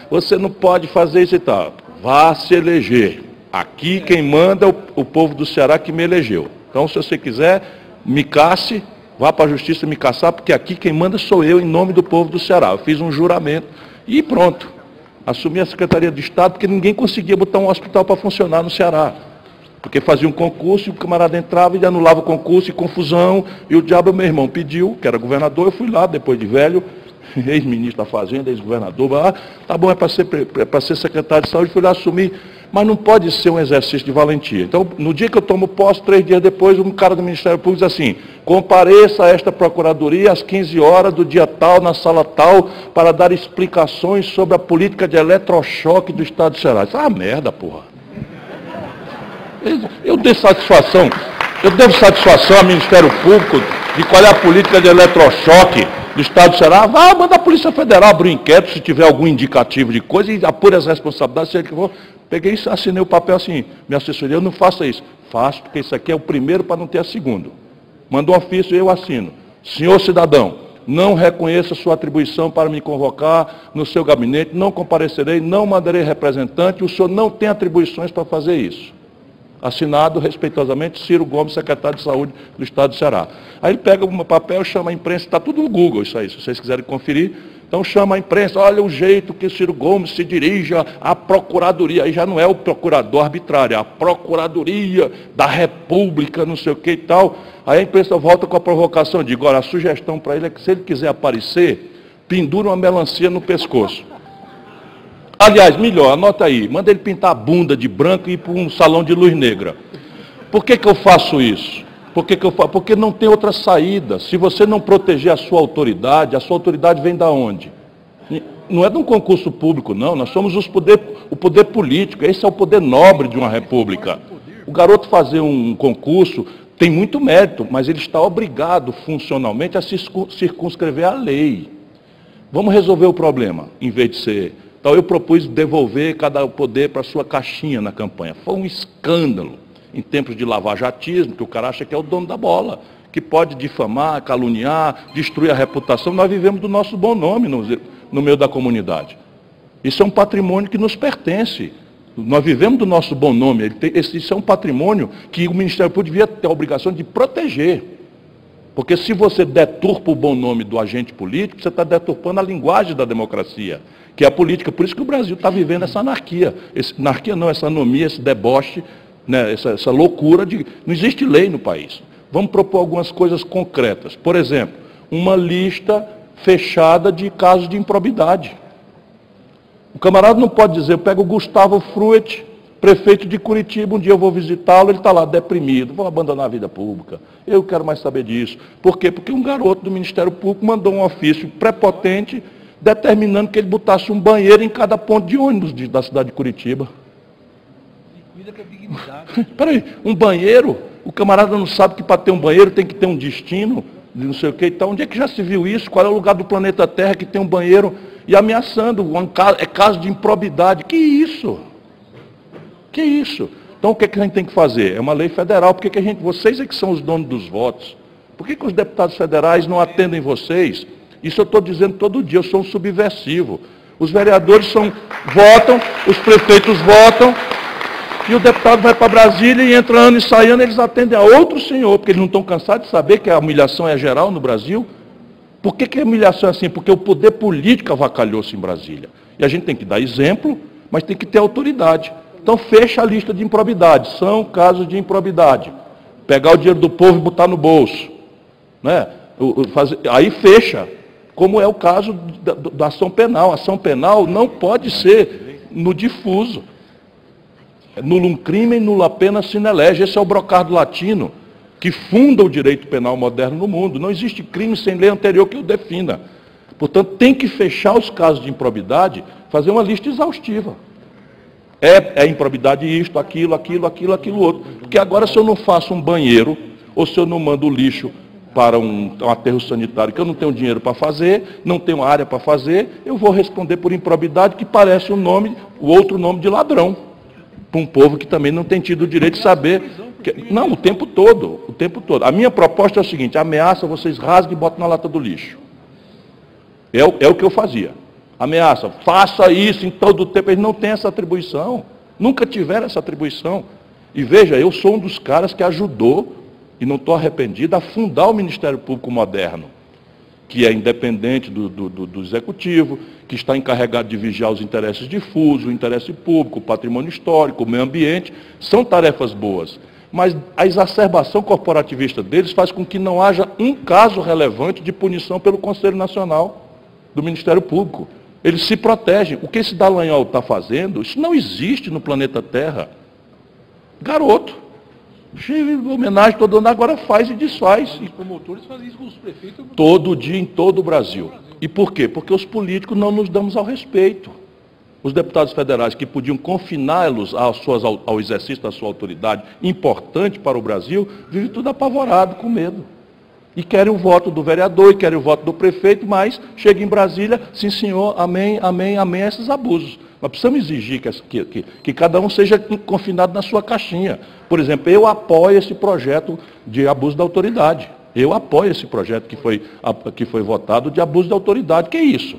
Você não pode fazer isso e tal. Vá se eleger. Aqui quem manda é o povo do Ceará que me elegeu. Então, se você quiser, me casse, vá para a justiça me caçar, porque aqui quem manda sou eu, em nome do povo do Ceará. Eu fiz um juramento e pronto. Assumi a Secretaria de Estado, porque ninguém conseguia botar um hospital para funcionar no Ceará. Porque fazia um concurso e o camarada entrava e anulava o concurso e confusão. E o diabo, meu irmão, pediu, que era governador, eu fui lá, depois de velho, ex-ministro da Fazenda, ex-governador, tá bom, é para ser secretário de saúde, fui lá assumir. Mas não pode ser um exercício de valentia. Então, no dia que eu tomo posse, 3 dias depois, um cara do Ministério Público diz assim: compareça a esta procuradoria às 15 horas do dia tal, na sala tal, para dar explicações sobre a política de eletrochoque do Estado de Ceará. Isso é uma merda, porra. Eu devo satisfação ao Ministério Público de qual é a política de eletrochoque do Estado de Ceará. Vá, manda a Polícia Federal abrir um inquérito se tiver algum indicativo de coisa e apure as responsabilidades, seja que for. Peguei e assinei o papel assim, minha assessoria, eu não faço isso. Faço, porque isso aqui é o primeiro para não ter a segundo. Mandou um ofício e eu assino. Senhor cidadão, não reconheço sua atribuição para me convocar no seu gabinete, não comparecerei, não mandarei representante, o senhor não tem atribuições para fazer isso. Assinado, respeitosamente, Ciro Gomes, secretário de Saúde do Estado do Ceará. Aí ele pega um papel, chama a imprensa, está tudo no Google isso aí, se vocês quiserem conferir. Então chama a imprensa, olha o jeito que o Ciro Gomes se dirige à Procuradoria. Aí já não é o procurador arbitrário, é a Procuradoria da República, não sei o que e tal. Aí a imprensa volta com a provocação, digo, olha, a sugestão para ele é que se ele quiser aparecer, pendura uma melancia no pescoço. Aliás, melhor, anota aí, manda ele pintar a bunda de branco e ir para um salão de luz negra. Por que eu faço isso? Porque não tem outra saída. Se você não proteger a sua autoridade vem da onde? Não é de um concurso público, não. Nós somos o poder político. Esse é o poder nobre de uma república. O garoto fazer um concurso tem muito mérito, mas ele está obrigado funcionalmente a circunscrever a lei. Vamos resolver o problema, em vez de ser... Então eu propus devolver cada poder para a sua caixinha na campanha. Foi um escândalo. Em tempos de lavajatismo, que o cara acha que é o dono da bola, que pode difamar, caluniar, destruir a reputação. Nós vivemos do nosso bom nome no meio da comunidade. Isso é um patrimônio que nos pertence. Nós vivemos do nosso bom nome. Isso é um patrimônio que o Ministério Público devia ter a obrigação de proteger. Porque se você deturpa o bom nome do agente político, você está deturpando a linguagem da democracia, que é a política. Por isso que o Brasil está vivendo essa anarquia. Essa anomia, esse deboche, né, essa loucura de... Não existe lei no país. Vamos propor algumas coisas concretas. Por exemplo, uma lista fechada de casos de improbidade. O camarada não pode dizer, eu pego o Gustavo Fruet, prefeito de Curitiba, um dia eu vou visitá-lo, ele está lá deprimido, vou abandonar a vida pública, eu quero mais saber disso. Por quê? Porque um garoto do Ministério Público mandou um ofício prepotente determinando que ele botasse um banheiro em cada ponto de ônibus da cidade de Curitiba. Peraí, um banheiro? O camarada não sabe que para ter um banheiro tem que ter um destino, de não sei o que e tal. Onde é que já se viu isso? Qual é o lugar do planeta Terra que tem um banheiro e ameaçando? É caso de improbidade. Que isso? Que isso? Então o que é que a gente tem que fazer? É uma lei federal. Por que vocês é que são os donos dos votos? Por que os deputados federais não atendem vocês? Isso eu estou dizendo todo dia, eu sou um subversivo. Os vereadores votam, os prefeitos votam, E o deputado vai para Brasília e entra ano e sai ano, eles atendem a outro senhor, porque eles não estão cansados de saber que a humilhação é geral no Brasil. Por que a humilhação é assim? Porque o poder político avacalhou-se em Brasília. E a gente tem que dar exemplo, mas tem que ter autoridade. Então fecha a lista de improbidade. São casos de improbidade. Pegar o dinheiro do povo e botar no bolso. Né? Aí fecha. Como é o caso da ação penal. A ação penal não pode ser no difuso. Nullum crimen, nulla pena sine lege. Esse é o brocardo latino, que funda o direito penal moderno no mundo. Não existe crime sem lei anterior que o defina. Portanto, tem que fechar os casos de improbidade, fazer uma lista exaustiva. É improbidade isto, aquilo outro. Porque agora, se eu não faço um banheiro, ou se eu não mando o lixo para um aterro sanitário que eu não tenho dinheiro para fazer, não tenho área para fazer, eu vou responder por improbidade, que parece o outro nome de ladrão. Para um povo que também não tem tido o direito de saber. Não, o tempo todo. A minha proposta é o seguinte: ameaça, vocês rasguem e botam na lata do lixo. É o que eu fazia. Ameaça, faça isso em todo o tempo. Eles não têm essa atribuição. Nunca tiveram essa atribuição. E veja, eu sou um dos caras que ajudou, e não estou arrependido, a fundar o Ministério Público Moderno, que é independente do Executivo, que está encarregado de vigiar os interesses difusos, o interesse público, o patrimônio histórico, o meio ambiente. São tarefas boas. Mas a exacerbação corporativista deles faz com que não haja um caso relevante de punição pelo Conselho Nacional do Ministério Público. Eles se protegem. O que esse Dallagnol está fazendo, isso não existe no planeta Terra. Garoto. Homenagem todo ano, agora faz e desfaz. E promotores fazem isso com os prefeitos? Todo dia, em todo o Brasil. E por quê? Porque os políticos não nos damos ao respeito. Os deputados federais que podiam confiná-los ao exercício da sua autoridade, importante para o Brasil, vivem tudo apavorado, com medo. E querem o voto do vereador, e querem o voto do prefeito, mas chega em Brasília, sim senhor, amém, amém, amém, esses abusos. Nós precisamos exigir que cada um seja confinado na sua caixinha. Por exemplo, eu apoio esse projeto de abuso da autoridade. Eu apoio esse projeto que foi votado de abuso da autoridade. Que é isso?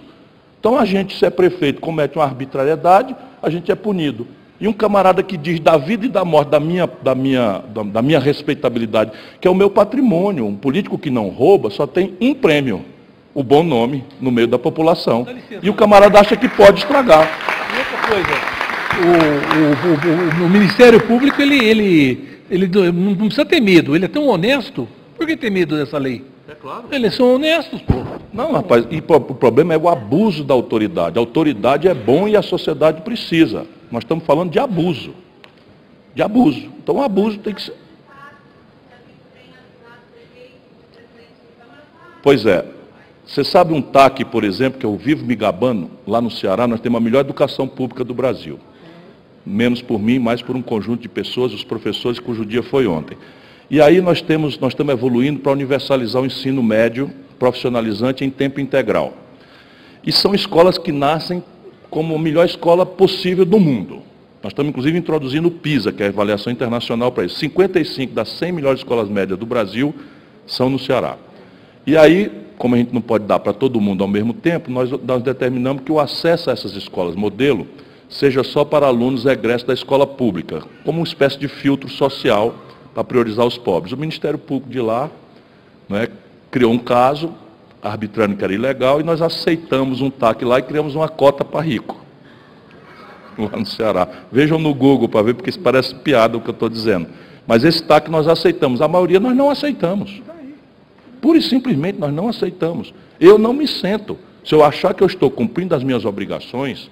Então a gente, se é prefeito, comete uma arbitrariedade, a gente é punido. E um camarada que diz da vida e da morte, da minha respeitabilidade, que é o meu patrimônio, um político que não rouba, só tem um prêmio: o bom nome no meio da população. E o camarada acha que pode estragar. E outra coisa, o Ministério Público, ele não precisa ter medo, ele é tão honesto. Por que ter medo dessa lei? É claro. Eles são honestos, pô. Não, rapaz, e o problema é o abuso da autoridade. A autoridade é bom e a sociedade precisa. Nós estamos falando de abuso. De abuso. Então o abuso tem que ser... Pois é. Você sabe um TAC, por exemplo, que eu vivo me gabando, lá no Ceará, nós temos a melhor educação pública do Brasil. Menos por mim, mais por um conjunto de pessoas, os professores, cujo dia foi ontem. E aí nós estamos evoluindo para universalizar o ensino médio profissionalizante em tempo integral. E são escolas que nascem como a melhor escola possível do mundo. Nós estamos, inclusive, introduzindo o PISA, que é a avaliação internacional para isso. 55 das 100 melhores escolas médias do Brasil são no Ceará. E aí, como a gente não pode dar para todo mundo ao mesmo tempo, nós determinamos que o acesso a essas escolas modelo seja só para alunos egressos da escola pública, como uma espécie de filtro social para priorizar os pobres. O Ministério Público de lá, né, criou um caso, arbitrando que era ilegal, e nós aceitamos um TAC lá e criamos uma cota para rico, lá no Ceará. Vejam no Google para ver, porque isso parece piada o que eu estou dizendo. Mas esse TAC nós aceitamos, a maioria nós não aceitamos. Pura e simplesmente nós não aceitamos. Eu não me sento. Se eu achar que eu estou cumprindo as minhas obrigações,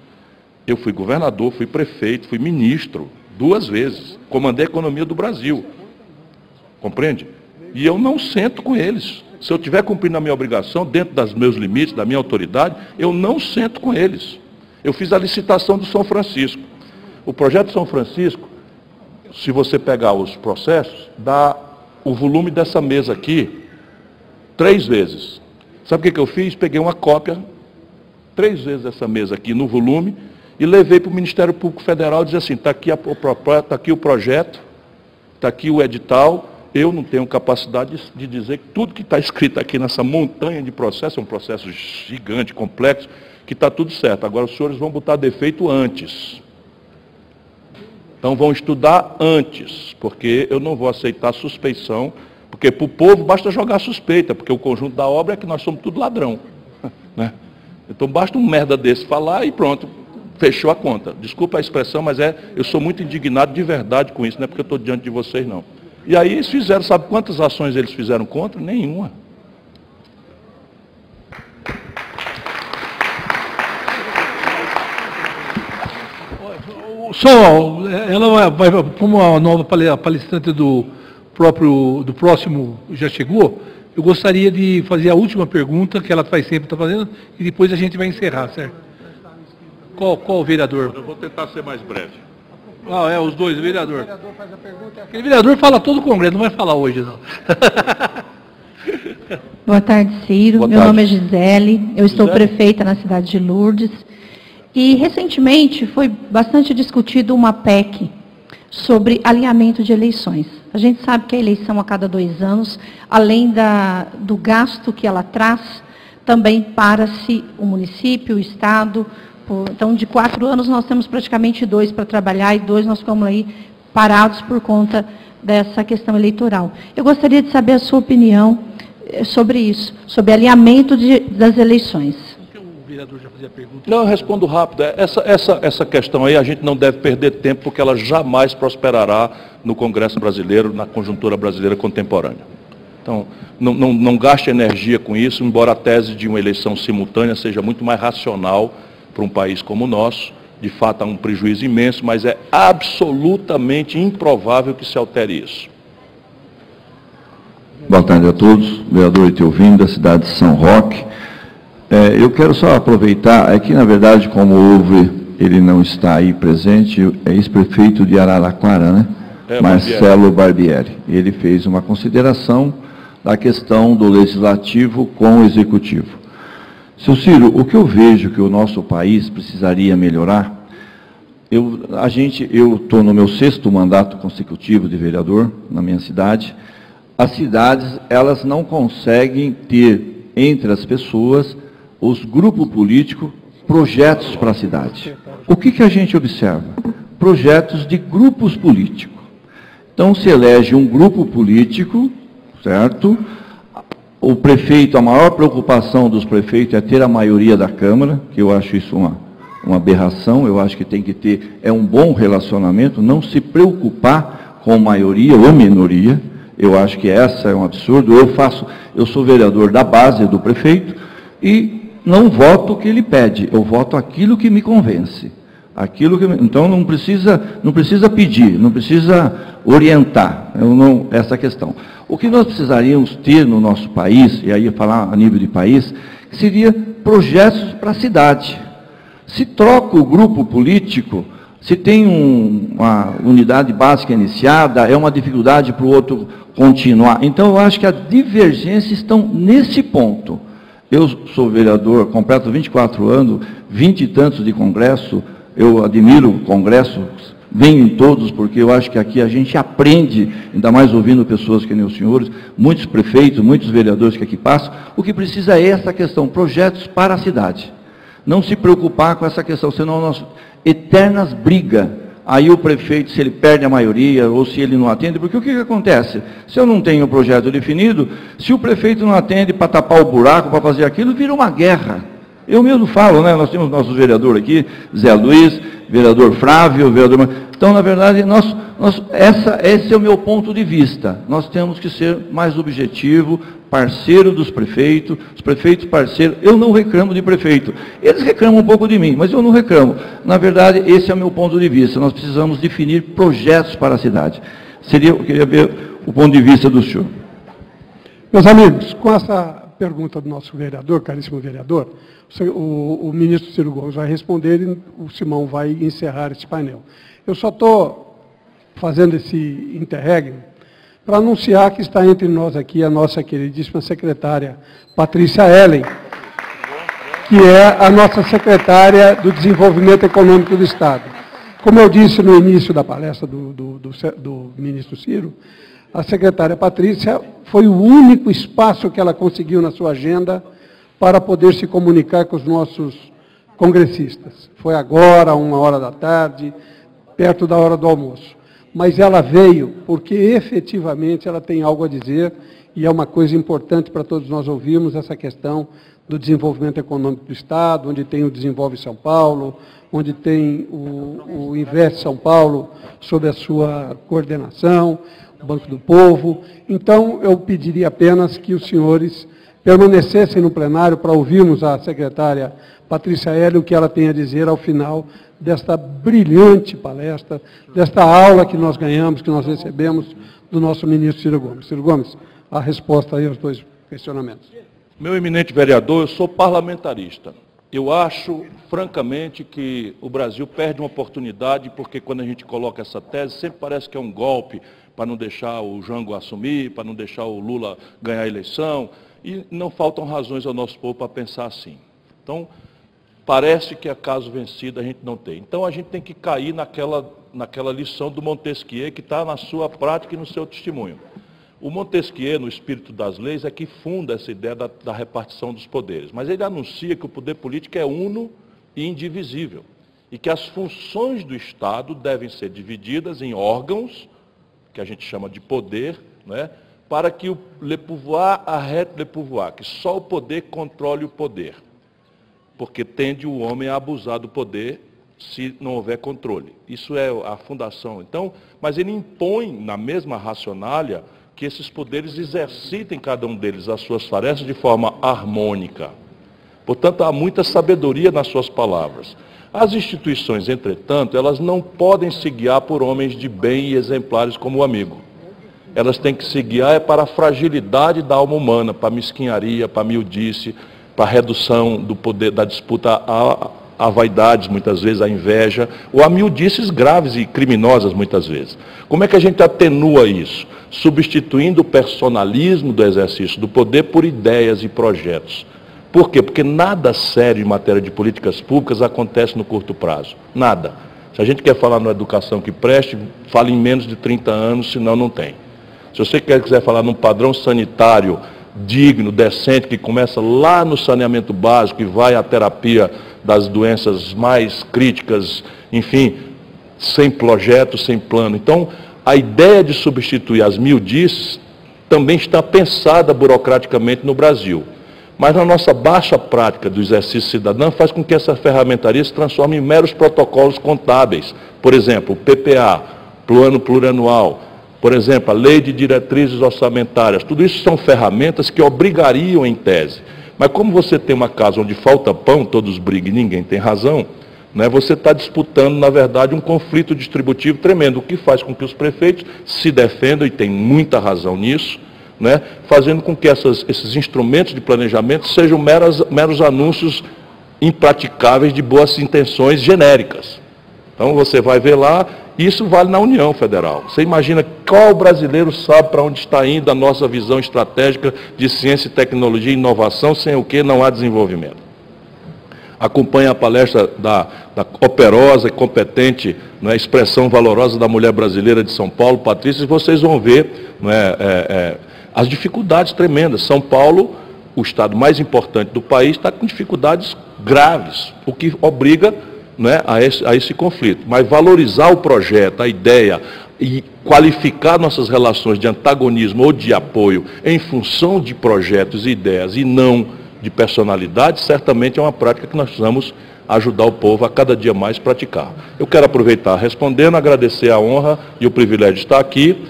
eu fui governador, fui prefeito, fui ministro, 2 vezes, comandei a economia do Brasil. Compreende? E eu não sento com eles. Se eu estiver cumprindo a minha obrigação, dentro dos meus limites, da minha autoridade, eu não sento com eles. Eu fiz a licitação do São Francisco. O projeto São Francisco, se você pegar os processos, dá o volume dessa mesa aqui 3 vezes. Sabe o que eu fiz? Peguei uma cópia, 3 vezes essa mesa aqui no volume, e levei para o Ministério Público Federal e disse assim: está aqui o projeto, está aqui o edital. Eu não tenho capacidade de dizer que tudo que está escrito aqui nessa montanha de processos, é um processo gigante, complexo, que está tudo certo. Agora os senhores vão botar defeito antes. Então vão estudar antes, porque eu não vou aceitar suspeição, porque para o povo basta jogar suspeita, porque o conjunto da obra é que nós somos tudo ladrão. Né? Então basta um merda desse falar e pronto, fechou a conta. Desculpa a expressão, mas eu sou muito indignado de verdade com isso, não é porque eu estou diante de vocês não. E aí eles fizeram, sabe quantas ações eles fizeram contra? Nenhuma. Só, ela vai, como a nova palestrante do próximo já chegou, eu gostaria de fazer a última pergunta, que ela faz sempre, está fazendo, e depois a gente vai encerrar, certo? Qual vereador? Eu vou tentar ser mais breve. Os dois, o vereador. Aquele vereador fala todo o Congresso, não vai falar hoje, não. Boa tarde, Ciro. Boa Meu tarde. nome é Gisele, eu estou prefeita na cidade de Lourdes. E, recentemente, foi bastante discutido uma PEC sobre alinhamento de eleições. A gente sabe que a eleição a cada 2 anos, além do gasto que ela traz, também para-se o município, o Estado. Então, de 4 anos, nós temos praticamente 2 para trabalhar e 2 nós ficamos aí parados por conta dessa questão eleitoral. Eu gostaria de saber a sua opinião sobre isso, sobre alinhamento das eleições. O vereador já fazia a pergunta. Não, eu respondo rápido. Essa questão aí a gente não deve perder tempo, porque ela jamais prosperará no Congresso brasileiro, na conjuntura brasileira contemporânea. Então, não gaste energia com isso, embora a tese de uma eleição simultânea seja muito mais racional para um país como o nosso. De fato, há um prejuízo imenso, mas é absolutamente improvável que se altere isso. Boa tarde a todos, vereador Itelvino, da cidade de São Roque. Eu quero só aproveitar, que na verdade, como houve, ele não está aí presente, é ex-prefeito de Araraquara, né? Marcelo Barbieri. Ele fez uma consideração da questão do legislativo com o executivo. Seu Ciro, o que eu vejo que o nosso país precisaria melhorar, eu estou no meu 6º mandato consecutivo de vereador na minha cidade. As cidades, elas não conseguem ter entre as pessoas, os grupos políticos, projetos para a cidade. O que a gente observa? Projetos de grupos políticos. Então, se elege um grupo político, certo? O prefeito, a maior preocupação dos prefeitos é ter a maioria da Câmara, que eu acho isso uma aberração. Eu acho que tem que ter um bom relacionamento, não se preocupar com maioria ou minoria. Eu acho que essa é um absurdo. Eu sou vereador da base do prefeito e não voto o que ele pede, eu voto aquilo que me convence. Então não precisa pedir, não precisa orientar, essa questão. O que nós precisaríamos ter no nosso país, e aí falar a nível de país, seria projetos para a cidade. Se troca o grupo político, se tem uma unidade básica iniciada, é uma dificuldade para o outro continuar. Então eu acho que as divergências estão nesse ponto. Eu sou vereador, completo 24 anos, 20 e tantos de congresso. Eu admiro o congresso, venho em todos, porque eu acho que aqui a gente aprende, ainda mais ouvindo pessoas que nem os senhores, muitos prefeitos, muitos vereadores que aqui passam. O que precisa é essa questão, projetos para a cidade. Não se preocupar com essa questão, senão nós eternas brigas. Aí o prefeito, se ele perde a maioria, ou se ele não atende, porque o que acontece? Se eu não tenho o projeto definido, se o prefeito não atende para tapar o buraco, para fazer aquilo, vira uma guerra. Eu mesmo falo, né? Nós temos nosso vereador aqui, Zé Luiz, vereador Flávio, vereador... Então, na verdade, esse é o meu ponto de vista. Nós temos que ser mais objetivo, parceiro dos prefeitos, os prefeitos parceiros. Eu não reclamo de prefeito. Eles reclamam um pouco de mim, mas eu não reclamo. Na verdade, esse é o meu ponto de vista. Nós precisamos definir projetos para a cidade. Eu queria ver o ponto de vista do senhor. Meus amigos, com essa pergunta do nosso vereador, caríssimo vereador, o ministro Ciro Gomes vai responder e o Simão vai encerrar esse painel. Eu só estou fazendo esse interregno para anunciar que está entre nós aqui a nossa queridíssima secretária Patrícia Ellen, que é a nossa secretária do Desenvolvimento Econômico do Estado. Como eu disse no início da palestra do ministro Ciro, a secretária Patrícia foi o único espaço que ela conseguiu na sua agenda para poder se comunicar com os nossos congressistas. Foi agora, 13h. perto da hora do almoço. Mas ela veio porque, efetivamente, ela tem algo a dizer, e é uma coisa importante para todos nós ouvirmos, essa questão do desenvolvimento econômico do Estado, onde tem o Desenvolve São Paulo, onde tem o Investe São Paulo, sob a sua coordenação, o Banco do Povo. Então, eu pediria apenas que os senhores permanecessem no plenário para ouvirmos a secretária Patrícia Hélio, o que ela tem a dizer ao final desta brilhante palestra, desta aula que nós ganhamos, que nós recebemos do nosso ministro Ciro Gomes. Ciro Gomes, a resposta aí aos dois questionamentos. Meu eminente vereador, eu sou parlamentarista. Eu acho, francamente, que o Brasil perde uma oportunidade, porque quando a gente coloca essa tese, sempre parece que é um golpe para não deixar o Jango assumir, para não deixar o Lula ganhar a eleição, e não faltam razões ao nosso povo para pensar assim. Então, parece que é caso vencido a gente não tem. Então, a gente tem que cair naquela lição do Montesquieu, que está na sua prática e no seu testemunho. O Montesquieu, no espírito das leis, é que funda essa ideia da repartição dos poderes. Mas ele anuncia que o poder político é uno e indivisível. E que as funções do Estado devem ser divididas em órgãos, que a gente chama de poder, né, para que o le pouvoir arrête le pouvoir, que só o poder controle o poder. Porque tende o homem a abusar do poder se não houver controle. Isso é a fundação. Então, mas ele impõe, na mesma racionália, que esses poderes exercitem cada um deles as suas tarefas de forma harmônica. Portanto, há muita sabedoria nas suas palavras. As instituições, entretanto, elas não podem se guiar por homens de bem e exemplares como o amigo. Elas têm que se guiar para a fragilidade da alma humana, para a mesquinharia, para a miudice, para a redução do poder, da disputa a vaidades, muitas vezes, a inveja, ou a miudices graves e criminosas, muitas vezes. Como é que a gente atenua isso? Substituindo o personalismo do exercício do poder por ideias e projetos. Por quê? Porque nada sério em matéria de políticas públicas acontece no curto prazo. Nada. Se a gente quer falar numa educação que preste, fale em menos de 30 anos, senão não tem. Se você quiser falar num padrão sanitário digno, decente, que começa lá no saneamento básico e vai à terapia das doenças mais críticas, enfim, sem projeto, sem plano. Então, a ideia de substituir as miudices também está pensada burocraticamente no Brasil. Mas na nossa baixa prática do exercício cidadão faz com que essa ferramentaria se transforme em meros protocolos contábeis. Por exemplo, o PPA, Plano Plurianual, por exemplo, a Lei de Diretrizes Orçamentárias. Tudo isso são ferramentas que obrigariam em tese. Mas como você tem uma casa onde falta pão, todos brigam e ninguém tem razão, né, você está disputando, na verdade, um conflito distributivo tremendo, o que faz com que os prefeitos se defendam, e tem muita razão nisso, né, fazendo com que esses instrumentos de planejamento sejam meros anúncios impraticáveis de boas intenções genéricas. Então você vai ver lá, isso vale na União Federal. Você imagina qual brasileiro sabe para onde está indo a nossa visão estratégica de ciência, tecnologia e inovação, sem o que não há desenvolvimento. Acompanhe a palestra da operosa e competente, né, expressão valorosa da mulher brasileira de São Paulo, Patrícia, e vocês vão ver, né, as dificuldades tremendas. São Paulo, o estado mais importante do país, está com dificuldades graves, o que obriga, né, a esse conflito. Mas valorizar o projeto, a ideia, e qualificar nossas relações de antagonismo ou de apoio em função de projetos e ideias e não de personalidade, certamente é uma prática que nós precisamos ajudar o povo a cada dia mais praticar. Eu quero aproveitar respondendo, agradecer a honra e o privilégio de estar aqui,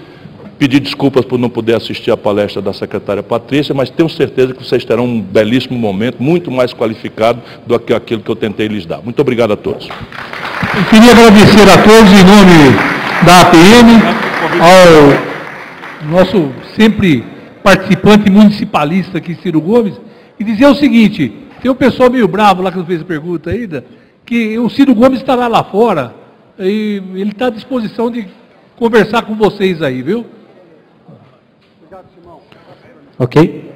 pedir desculpas por não poder assistir à palestra da secretária Patrícia, mas tenho certeza que vocês terão um belíssimo momento, muito mais qualificado do que aquilo que eu tentei lhes dar. Muito obrigado a todos. Eu queria agradecer a todos em nome da APM, ao nosso sempre participante municipalista aqui, Ciro Gomes, e dizer o seguinte: tem um pessoal meio bravo lá que não fez a pergunta ainda, que o Ciro Gomes estará lá fora e ele está à disposição de conversar com vocês aí, viu? Ok.